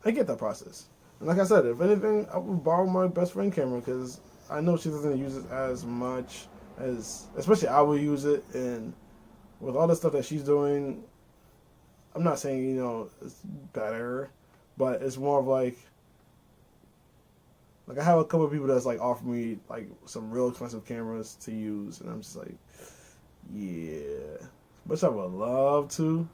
I get that process. And like I said, if anything, I would borrow my best friend camera because I know she doesn't use it as much as, especially I will use it. And with all the stuff that she's doing, I'm not saying, it's better, but it's more of like I have a couple of people that's like offer me like some real expensive cameras to use, and I'm just like, yeah, which I would love to.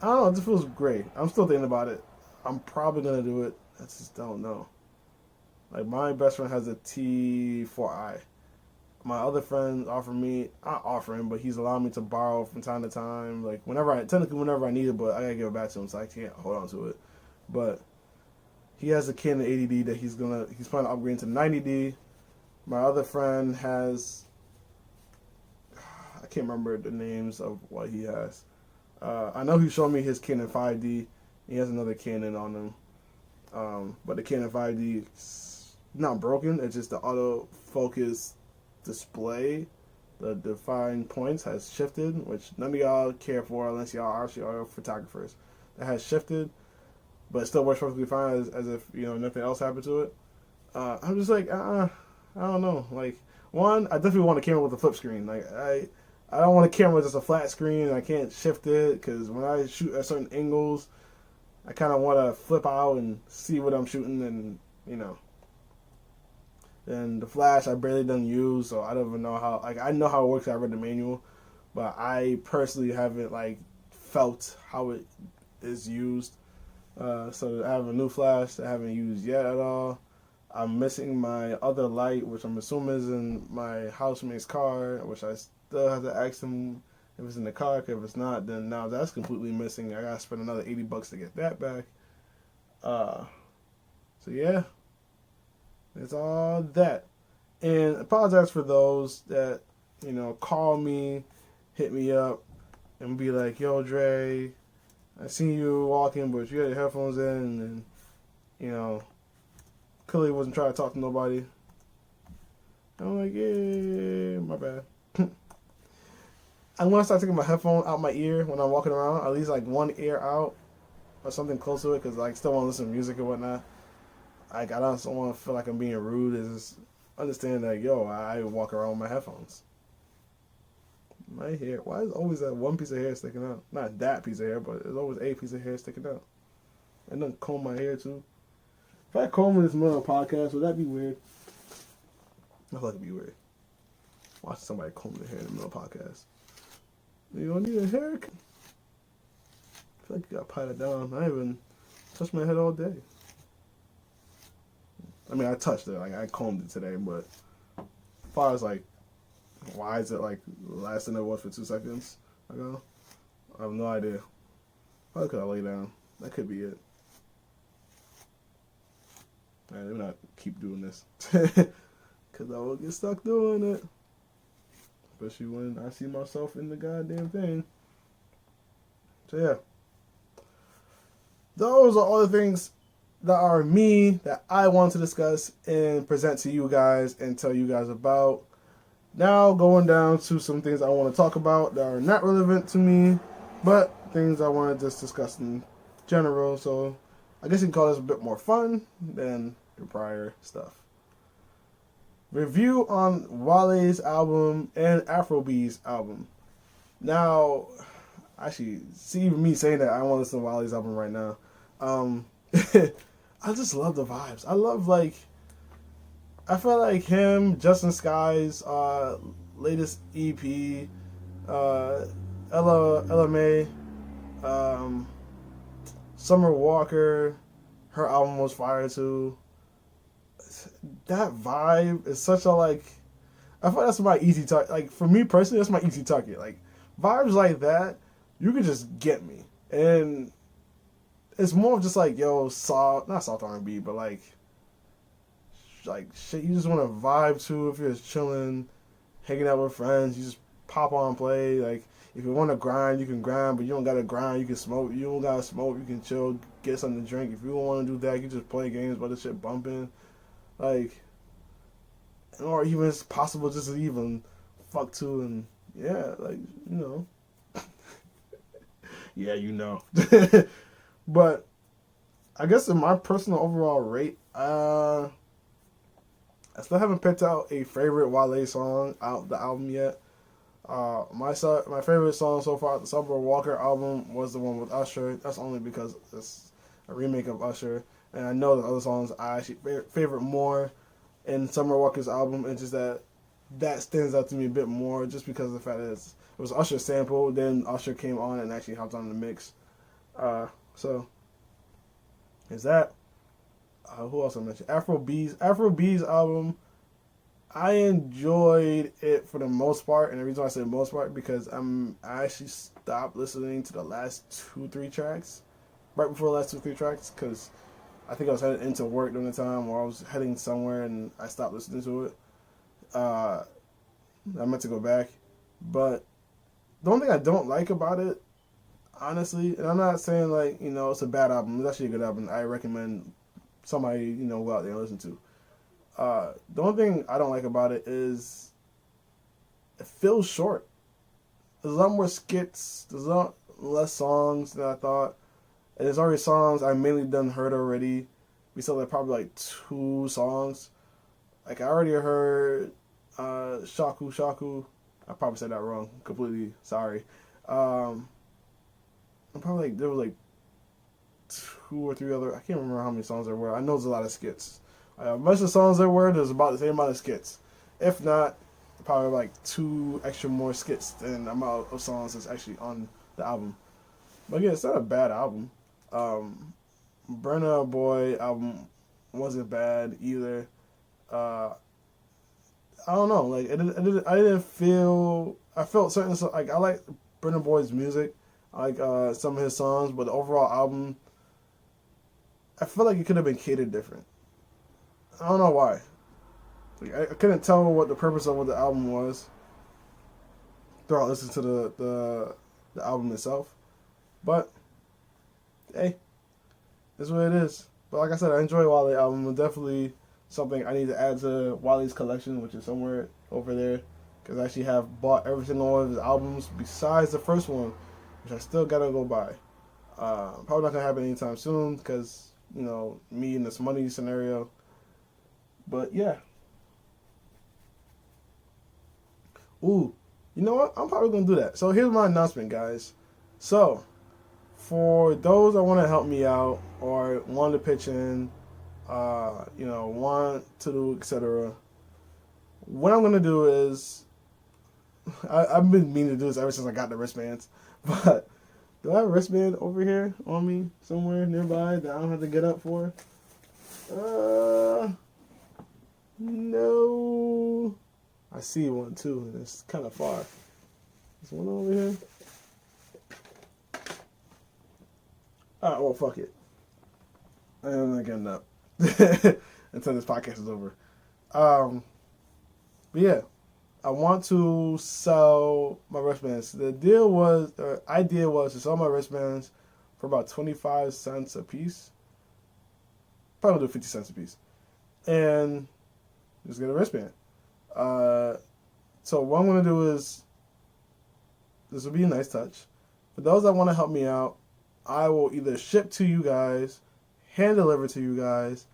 I don't know, it just feels great. I'm still thinking about it. I'm probably gonna do it. I just don't know. Like my best friend has a T4i. My other friend offered me, not offering, but he's allowing me to borrow from time to time. Like whenever I need it, but I gotta give it back to him, so I can't hold on to it. But he has a Canon 80D that he's planning to upgrade to 90D. My other friend has, I can't remember the names of what he has. I know he showed me his Canon 5D. He has another Canon on him. But the Canon 5D is not broken. It's just the autofocus display, the defined points has shifted, which none of y'all care for unless y'all actually are photographers. It has shifted, but it still works perfectly fine as if nothing else happened to it. I'm just like, I don't know. Like, one, I definitely want a camera with a flip screen. Like, I don't want a camera with just a flat screen. I can't shift it because when I shoot at certain angles, I kind of want to flip out and see what I'm shooting, and And the flash I barely done use, so I don't even know how. Like I know how it works. I read the manual, but I personally haven't felt how it is used. So I have a new flash that I haven't used yet at all. I'm missing my other light, which I'm assuming is in my housemate's car, which I still have to ask him if it's in the car. Cause if it's not, then now that's completely missing. I gotta spend another $80 to get that back. So yeah, it's all that. And apologize for those that call me, hit me up, and be like, "Yo, Dre, I seen you walking, but you had your headphones in, and clearly wasn't trying to talk to nobody." I'm like, "Yeah, my bad." I'm gonna start taking my headphone out my ear when I'm walking around, at least one ear out or something close to it, because I still want to listen to music and whatnot. I don't want to feel like I'm being rude. It's just understand that, I walk around with my headphones. My hair, why is always that one piece of hair sticking out? Not that piece of hair, but there's always a piece of hair sticking out. I don't comb my hair too. If I comb in this middle of a podcast, would that be weird? I feel like it'd be weird. Watch somebody comb their hair in the middle of a podcast. You don't need a haircut. I feel like you gotta pat it down. I haven't touched my head all day. I mean, I touched it. I combed it today, but as far as why is it less than it was for 2 seconds ago? I have no idea. Probably could I lay down. That could be it. Alright, let me not keep doing this. Because I will get stuck doing it. Especially when I see myself in the goddamn thing. So yeah. Those are all the things that are me that I want to discuss and present to you guys and tell you guys about. Now going down to some things I want to talk about that are not relevant to me, but things I want to just discuss in general. So I guess you can call this a bit more fun than the prior stuff. Review on Wale's album and Afrobeats album. Now, actually, see even me saying that, I want to listen to Wale's album right now. I just love the vibes. I feel like him, Justin Sky's latest EP, Ella May, Summer Walker, her album was fire too. That vibe is such a like. I feel like that's my easy target. Like for me personally, that's my easy target. Like vibes like that, you could just get me, and it's more of just like not soft R&B, but like shit you just want to vibe to if you're just chilling, hanging out with friends. You just pop on play. Like if you want to grind, you can grind, but you don't gotta grind. You can smoke. You don't gotta smoke. You can chill, get something to drink. If you don't want to do that, you just play games while the shit bumping. Like, or even it's possible just to even fuck to and yeah, like yeah, But I guess in my personal overall rate, I still haven't picked out a favorite Wale song out the album yet. My favorite song so far, the Summer Walker album, was the one with Usher. That's only because it's a remake of Usher, and I know the other songs I actually favorite more in Summer Walker's album. It's just that stands out to me a bit more, just because of the fact that it was Usher's sample. Then Usher came on and actually hopped on the mix. So is that. Who else I mentioned? Afrobeats album. I enjoyed it for the most part, and the reason why I say most part because I actually stopped listening to the last 2-3 tracks, right before the last 2-3 tracks, because I think I was heading into work during the time, or I was heading somewhere and I stopped listening to it. I meant to go back, but the only thing I don't like about it, honestly, and I'm not saying like it's a bad album. It's actually a good album. I recommend somebody go out there and listen to. The only thing I don't like about it is it feels short. There's a lot more skits. There's a lot less songs than I thought. And there's already songs I mainly done heard already. We still have probably like 2 songs. Like I already heard Shaku Shaku. I probably said that wrong. Completely sorry. I'm probably like there was like 2 or 3 other. I can't remember how many songs there were. I know there's a lot of skits. Most of the songs there were, there's about the same amount of skits. If not, probably like 2 extra more skits than the amount of songs that's actually on the album. But again, it's not a bad album. Burna Boy album wasn't bad either. I don't know. Like I didn't feel. I felt certain. Like I like Burna Boy's music. I like some of his songs, but the overall album, I feel like it could have been catered different. I don't know why. Like, I couldn't tell what the purpose of what the album was throughout listening to the album itself. But hey, that's what it is. But like I said, I enjoy Wale album. It's definitely something I need to add to Wale's collection, which is somewhere over there. Because I actually have bought every single one of his albums besides the first one, which I still gotta go buy. Probably not gonna happen anytime soon because me and this money scenario. But yeah. Ooh, you know what? I'm probably gonna do that. So here's my announcement, guys. So for those that want to help me out or want to pitch in, want to do etc. What I'm gonna do is I've been meaning to do this ever since I got the wristbands, but do I have a wristband over here on me somewhere nearby that I don't have to get up for? No. I see one too, and it's kind of far. There's one over here. Alright, well, fuck it. I'm not getting up until this podcast is over. But yeah, I want to sell my wristbands. The idea was to sell my wristbands for about 25 cents a piece. Probably do 50 cents a piece. And just get a wristband. So what I'm gonna do is, this will be a nice touch. For those that want to help me out, I will either ship to you guys, hand deliver to you guys.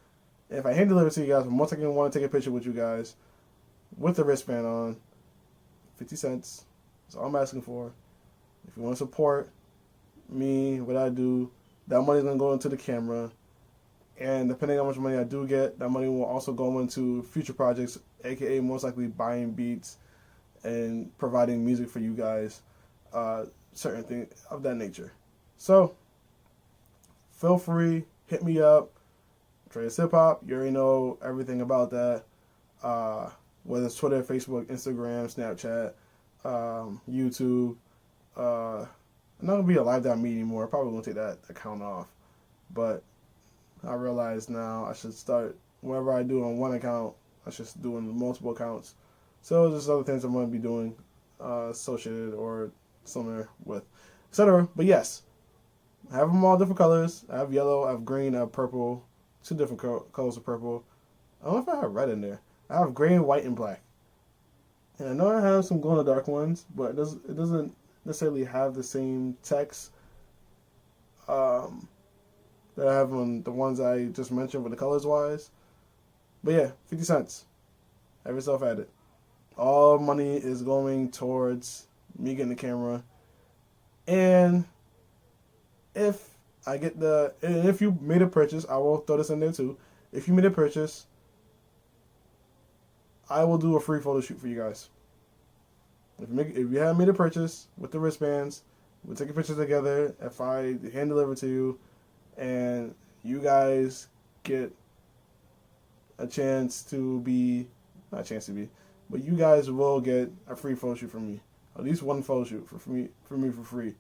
And if I hand deliver to you guys, once again, want to take a picture with you guys with the wristband on, 50 cents. That's all I'm asking for. If you want to support me, what I do, that money's gonna go into the camera. And depending on how much money I do get, that money will also go into future projects, aka most likely buying beats and providing music for you guys, certain things of that nature. So, feel free, hit me up, DreasHipHop. You already know everything about that. Whether it's Twitter, Facebook, Instagram, Snapchat, YouTube. I'm not gonna be a live.me anymore. I'm probably gonna take that account off. But I realize now I should start, whatever I do on one account, I should do on multiple accounts. So there's other things I'm going to be doing associated or similar with, etc. But yes, I have them all different colors. I have yellow, I have green, I have purple, 2 different colors of purple. I don't know if I have red in there. I have gray, white, and black. And I know I have some glow-in-the-dark ones, but it doesn't necessarily have the same text that I have on the ones I just mentioned with the colors wise. But yeah, 50 cents. Have yourself at it. All money is going towards me getting the camera. And if if you made a purchase, I will throw this in there too. If you made a purchase, I will do a free photo shoot for you guys. If you haven't made a purchase with the wristbands, we'll take a picture together. If I hand deliver to you, and you guys get a chance to be, not a chance to be, but you guys will get a free photo shoot from me. At least one photo shoot for me for free.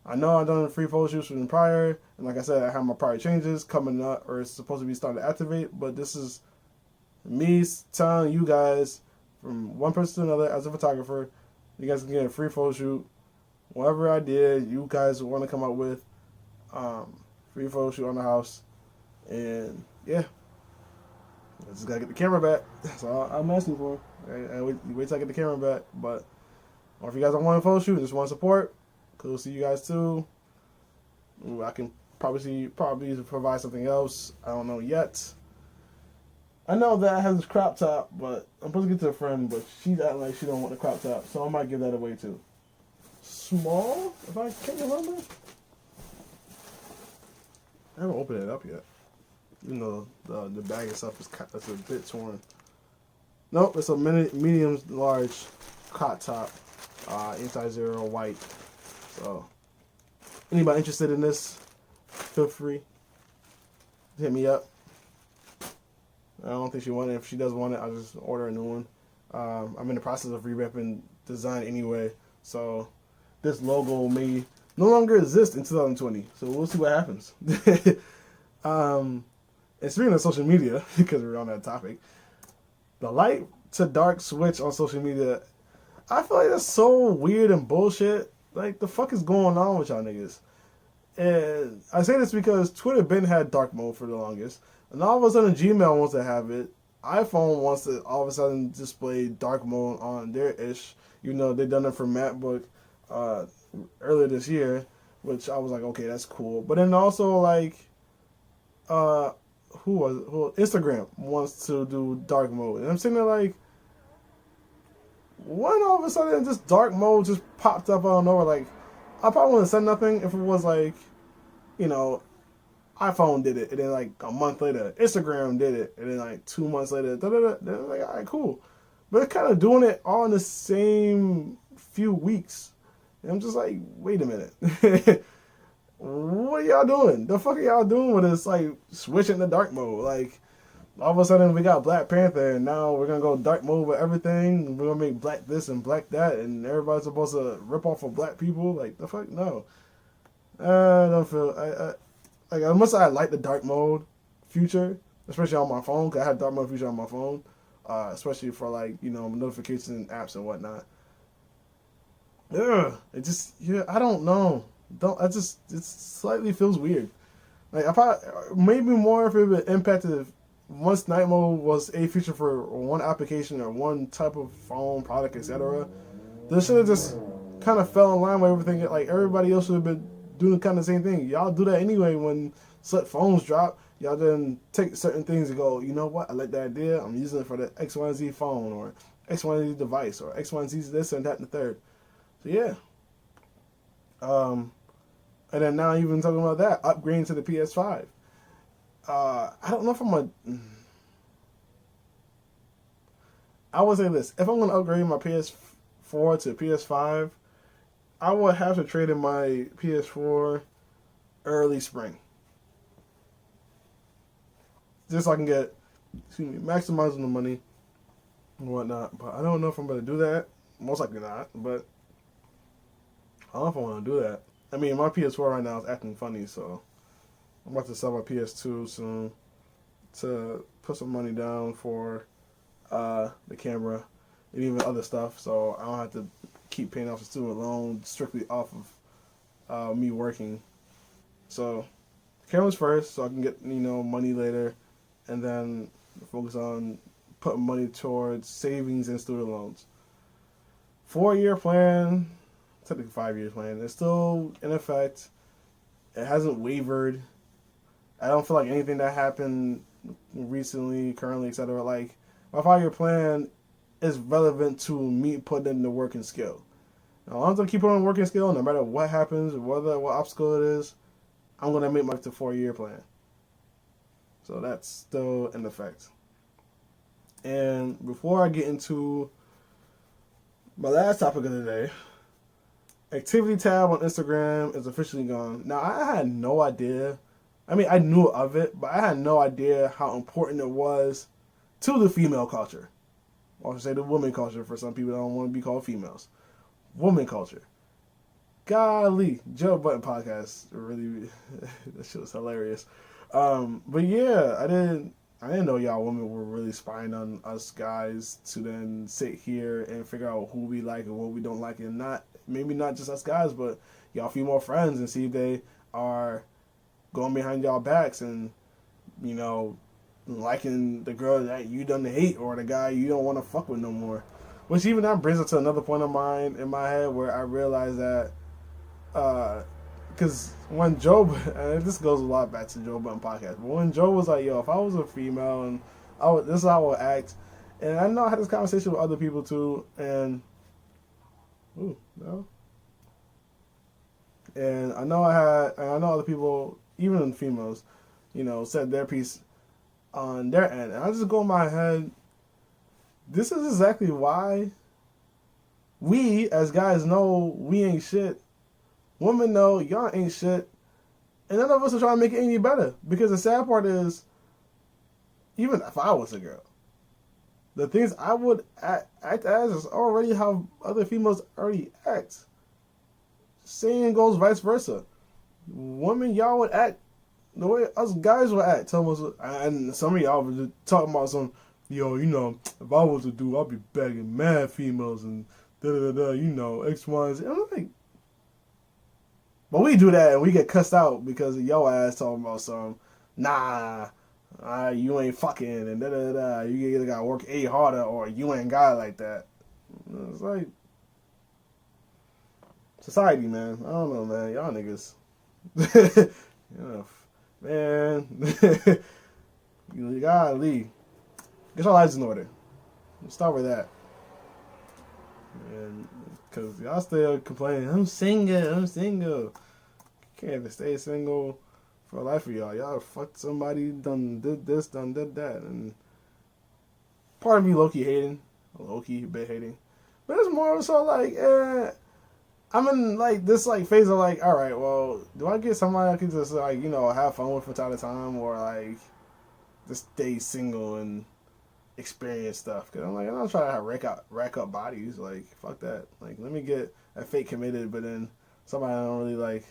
I know I've done free photo shoots from prior, and like I said, I have my prior changes coming up, or it's supposed to be starting to activate, but this is me telling you guys from one person to another as a photographer, you guys can get a free photo shoot. Whatever I did, you guys want to come up with, free photo shoot on the house. And yeah, I just gotta get the camera back. That's all I'm asking for. I wait till I get the camera back. But, or if you guys don't want a photo shoot and just want support, cool, see you guys too. Ooh, I can probably provide something else. I don't know yet. I know that I have this crop top, but I'm supposed to get to a friend, but she's acting like she don't want the crop top, so I might give that away too. Small, if I can't remember. I haven't opened it up yet. Even though the bag itself is a bit torn. Nope, it's a medium large crop top, inside zero white. So, anybody interested in this, feel free to hit me up. I don't think she wanted it. If she does want it, I'll just order a new one. I'm in the process of revamping design anyway, so this logo may no longer exist in 2020. So we'll see what happens. And speaking of social media, because we're on that topic, the light to dark switch on social media, I feel like that's so weird and bullshit. Like, the fuck is going on with y'all niggas? And I say this because Twitter been had dark mode for the longest. And all of a sudden, Gmail wants to have it. iPhone wants to all of a sudden display dark mode on their ish. You know, they done it for MacBook earlier this year, which I was like, okay, that's cool. But then also, like, Instagram wants to do dark mode. And I'm sitting there like, when all of a sudden this dark mode just popped up out of nowhere? Like, I probably wouldn't have said nothing if it was like, you know, iPhone did it, and then like a month later, Instagram did it, and then like 2 months later, then I'm like, all right, cool. But it's kind of doing it all in the same few weeks. And I'm just like, wait a minute. What are y'all doing? The fuck are y'all doing with this, like, switching to dark mode? Like, all of a sudden we got Black Panther, and now we're going to go dark mode with everything. We're going to make black this and black that, and everybody's supposed to rip off of black people. Like, the fuck? No. I don't feel... Like, unless I like the dark mode feature, especially on my phone, because I have dark mode feature on my phone, especially for, like, you know, notification apps and whatnot. Ugh, it just, yeah, I don't know. It slightly feels weird. Like, I probably, maybe more if it would impacted once night mode was a feature for one application or one type of phone product, etc., this should have just kind of fell in line with everything. Like everybody else should have been doing kind of the same thing. Y'all do that anyway when set phones drop. Y'all then take certain things and go, you know what? I like that idea. I'm using it for the X, Y, and Z phone or X, Y, and Z device or X, Y, and Z this and that and the third. So yeah. And then now even talking about that, upgrading to the PS5. I don't know if I'm a. I would say this: if I'm going to upgrade my PS4 to PS5, I would have to trade in my PS4 early spring, just so I can get, maximizing the money and whatnot. But I don't know if I'm going to do that. Most likely not. But I don't know if I want to do that. I mean, my PS4 right now is acting funny, so I'm about to sell my PS2 soon to put some money down for the camera and even other stuff, so I don't have to keep paying off the student loan strictly off of me working. So camera's first, so I can get money later, and then focus on putting money towards savings and student loans. 4-year plan, technically 5-year plan. It's still in effect. It hasn't wavered. I don't feel like anything that happened recently, currently, etc. Like, my 5-year plan is relevant to me putting in the work and skill. Now, as long as I keep on working skill, no matter what happens, what obstacle it is, I'm going to make my 4-year plan. So that's still in effect. And before I get into my last topic of the day, activity tab on Instagram is officially gone. Now, I had no idea. I mean, I knew of it, but I had no idea how important it was to the female culture. Or I should say the woman culture for some people that don't want to be called females. Woman culture. Golly, Joe Button podcast really that shit was hilarious. But yeah, I didn't know y'all women were really spying on us guys to then sit here and figure out who we like and what we don't like, and maybe not just us guys, but y'all female friends, and see if they are going behind y'all backs and liking the girl that you done hate or the guy you don't want to fuck with no more. Which even that brings us to another point of mine in my head where I realized that because when Joe, and this goes a lot back to Joe Button podcast, but when Joe was like, yo, if I was a female and this is how I would act, and I know I had this conversation with other people too, and and I know other people, even females, said their piece on their end, and I just go in my head, this is exactly why we as guys know we ain't shit. Women know y'all ain't shit, and none of us are trying to make it any better. Because the sad part is, even if I was a girl, the things I would act as is already how other females already act. Same goes vice versa. Women, y'all would act the way us guys would act. And some of y'all were just talking about some, yo, if I was a dude, I'd be begging mad females and X, Y, and Z. I'm like, but we do that and we get cussed out because of your ass talking about some, you ain't fucking and You either gotta work A harder or you ain't got it like that. It's like society, man. I don't know, man. Y'all niggas, man. You gotta leave. Get your lives in order. Let's start with that. And because y'all still complaining, I'm single. Can't even stay single for life of y'all. Y'all fucked somebody, did this, did that. And part of me low-key hating. Low-key bit hating. But it's more so like, I'm in like this like phase of like, alright, well, do I get somebody I can just like, have fun with from time to time, or like just stay single and experience stuff? Because I'm like, I'm not trying to rack up bodies. Like, fuck that. Like, let me get a fake committed, but then somebody I don't really like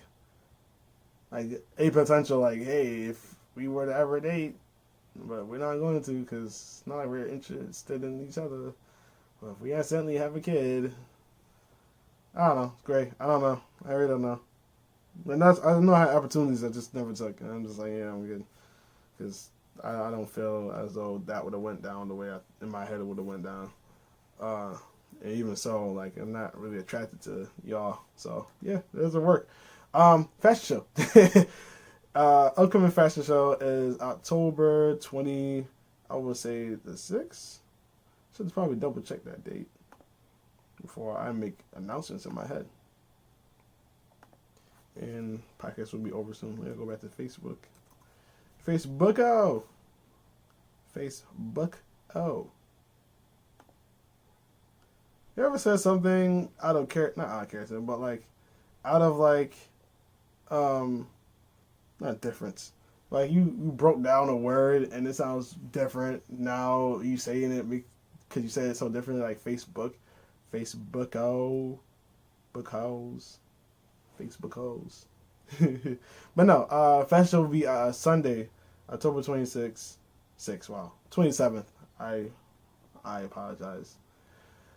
a potential, like, hey, if we were to ever date, but we're not going to, because it's not like we're interested in each other. But if we accidentally have a kid, I don't know. It's great. I don't know. I really don't know. And I know I had opportunities I just never took. And I'm just like, yeah, I'm good. Because I don't feel as though that would have went down the way in my head it would have went down. Uh, and even so, like I'm not really attracted to y'all. So yeah, it doesn't work. Fashion show. Upcoming fashion show is October 20. I would say the 6th. Should probably double check that date before I make announcements in my head. And podcast will be over soon. We'll go back to Facebook. Facebook. You ever said something out of character? Not out of character, but like out of like not difference. Like you broke down a word and it sounds different now. You saying it because you said it so differently, like Facebook, because. But no, fashion show will be Sunday, October 26th. 27th. I apologize.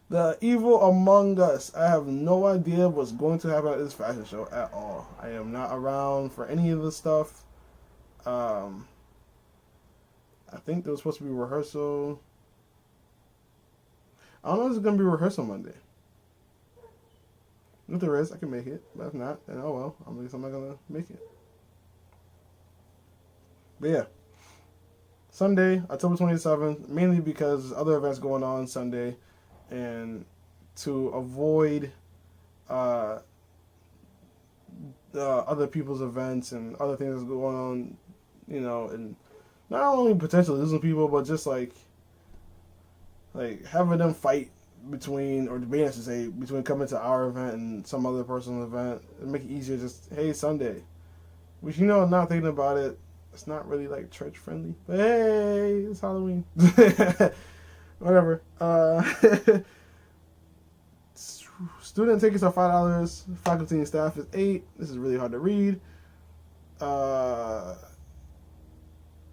The Evil Among Us. I have no idea what's going to happen at this fashion show at all. I am not around for any of the stuff. I think there was supposed to be rehearsal. I don't know if it's going to be rehearsal Monday. If there is, I can make it. But if not, then oh well. I'm not going to make it. But yeah. Sunday, October 27th, mainly because other events going on Sunday. And to avoid other people's events and other things that's going on, and not only potentially losing people, but just like having them fight between, or debating, I should say, between coming to our event and some other person's event, and make it easier. Just hey, Sunday, which not thinking about it, it's not really like church friendly, but hey, it's Halloween. Whatever. Student tickets are $5. Faculty and staff is $8. This is really hard to read.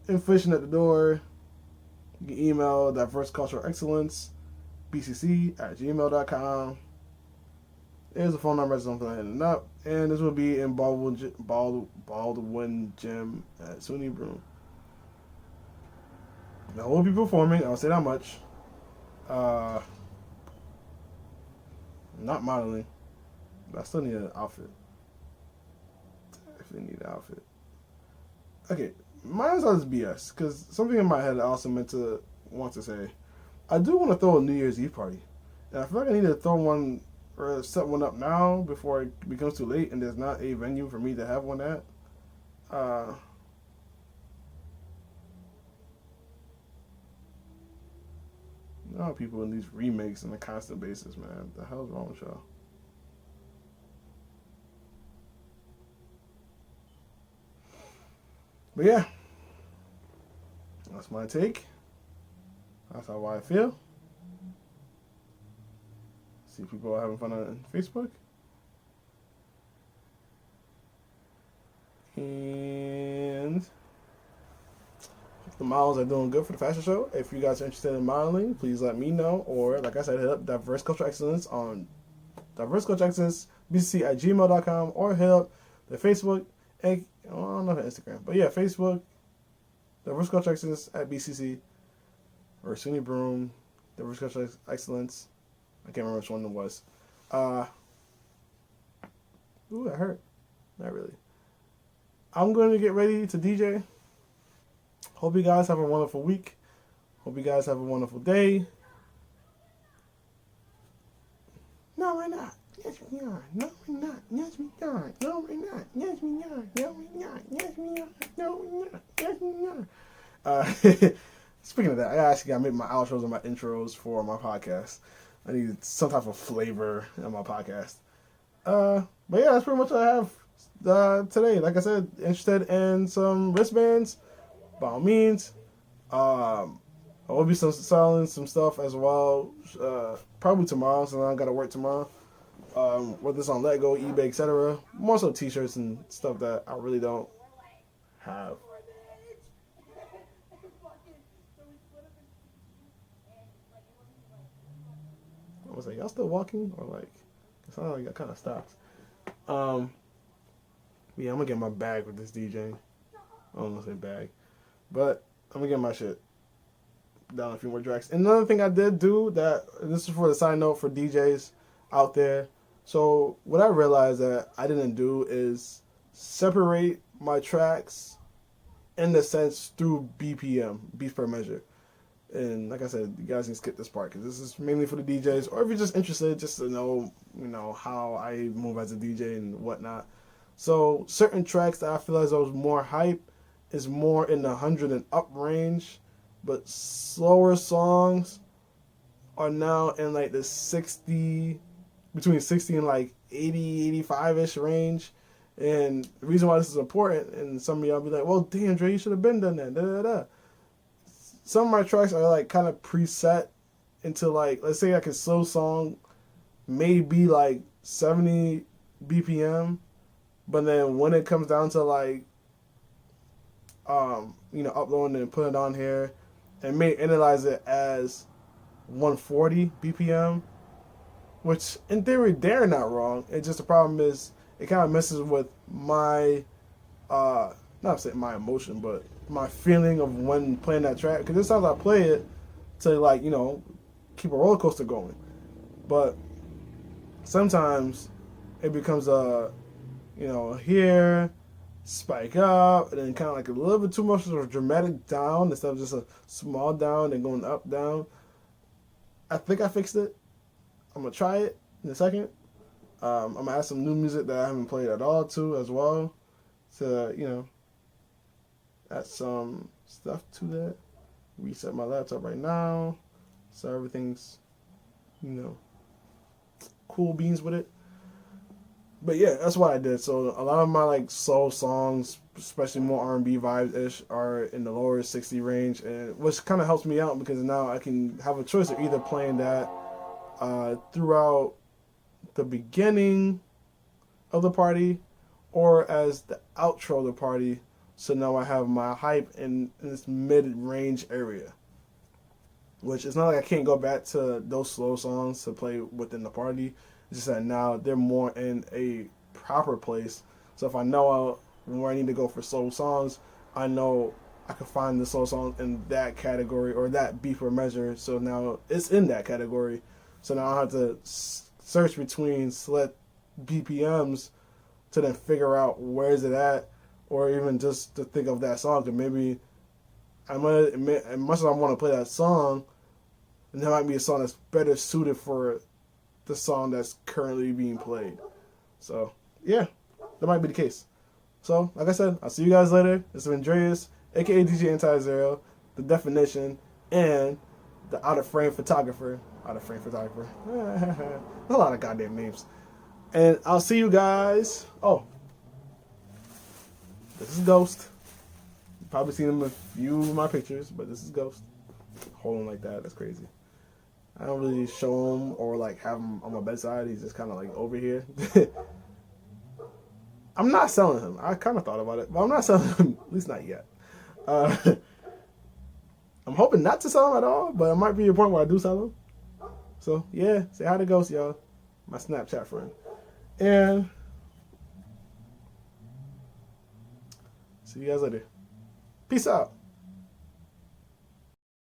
Information at the door. You can email Diverse Cultural Excellence, bcc@gmail.com. There's a phone number as I'm hitting up. And this will be in Baldwin Gym at SUNY Broome. Now, we'll be performing. I'll say that much. Not modeling, but I still need an outfit. Definitely need an outfit. Okay, mine's all this BS, because something in my head I also want to say. I do want to throw a New Year's Eve party. And I feel like I need to throw one or set one up now before it becomes too late and there's not a venue for me to have one at. You know people in these remakes on a constant basis, man. What the hell's wrong with y'all? But yeah, that's my take. That's how I feel. See people are having fun on Facebook. And the models are doing good for the fashion show. If you guys are interested in modeling, please let me know. Or, like I said, hit up Diverse Cultural Excellence on diversecultureexcellence@bcc@gmail.com, or hit up the Facebook. I don't know if Instagram, but yeah, Facebook, Diverse Cultural Excellence at BCC, or SUNY Broome, Diverse Cultural Excellence. I can't remember which one it was. Ooh, that hurt. Not really. I'm going to get ready to DJ. Hope you guys have a wonderful week. Hope you guys have a wonderful day. No, we're not. Yes, we are. No, we're not. Yes, we are. No, we're not. Yes, we are. No, we're not. Yes, we are. No, we're not. Yes, we are. Speaking of that, I actually got to make my outros and my intros for my podcast. I need some type of flavor in my podcast. But yeah, that's pretty much what I have today. Like I said, interested in some wristbands, by all means. I will be selling some stuff as well, probably tomorrow, since I got to work tomorrow. Whether it's on Lego, eBay, etc. More so t-shirts and stuff that I really don't have. I was like, y'all still walking? Or like, it sounded like I kind of stopped. Yeah, I'm gonna get my bag with this DJ. I don't want to say bag. But I'm gonna get my shit down a few more tracks. And another thing I did do that, and this is for the side note for DJs out there. So what I realized that I didn't do is separate my tracks in the sense through BPM, beats per measure. And like I said, you guys can skip this part because this is mainly for the DJs, or if you're just interested, just to know, how I move as a DJ and whatnot. So certain tracks that I feel as though is more hype is more in the 100 and up range, but slower songs are now in like the 60, between 60 and like 80, 85-ish range. And the reason why this is important, and some of y'all be like, well, damn, Dre, you should have been done that, da da da. Some of my tracks are like kind of preset into like, let's say like a slow song may be like 70 BPM, but then when it comes down to like, uploading and putting it on here, it may analyze it as 140 BPM, which in theory they're not wrong. It's just the problem is it kind of messes with my, not saying my emotion, but my feeling of when playing that track. Because sometimes I play it to like, keep a roller coaster going. But sometimes it becomes here, spike up, and then kind of like a little bit too much of a dramatic down instead of just a small down and going up, down. I think I fixed it. I'm going to try it in a second. I'm going to add some new music that I haven't played at all too as well to, add some stuff to that. Reset my laptop right now so everything's, cool beans with it. But yeah, that's what I did. So a lot of my like soul songs, especially more R&B vibes-ish, are in the lower 60 range, and which kind of helps me out because now I can have a choice of either playing that throughout the beginning of the party or as the outro of the party. So now I have my hype in this mid-range area, which it's not like I can't go back to those slow songs to play within the party. It's just that now they're more in a proper place. So if I know where I need to go for slow songs, I know I can find the slow song in that category or that beat per measure. So now it's in that category. So now I have to search between select BPMs to then figure out where is it at, or even just to think of that song. And maybe as much as I want to play that song, and there might be a song that's better suited for the song that's currently being played. So yeah, that might be the case. So like I said, I'll see you guys later. This has been Dreas, aka DJ Anti-Zero, the definition, and the out of frame photographer. Out of frame photographer. A lot of goddamn names. And I'll see you guys. Oh, this is Ghost. You've probably seen him in a few of my pictures, but this is Ghost. Hold him like that. That's crazy. I don't really show him or like have him on my bedside. He's just kind of like over here. I'm not selling him. I kind of thought about it, but I'm not selling him. At least not yet. I'm hoping not to sell him at all, but it might be a point where I do sell him. So yeah, say hi to Ghost, y'all. My Snapchat friend. And see you guys later. Peace out.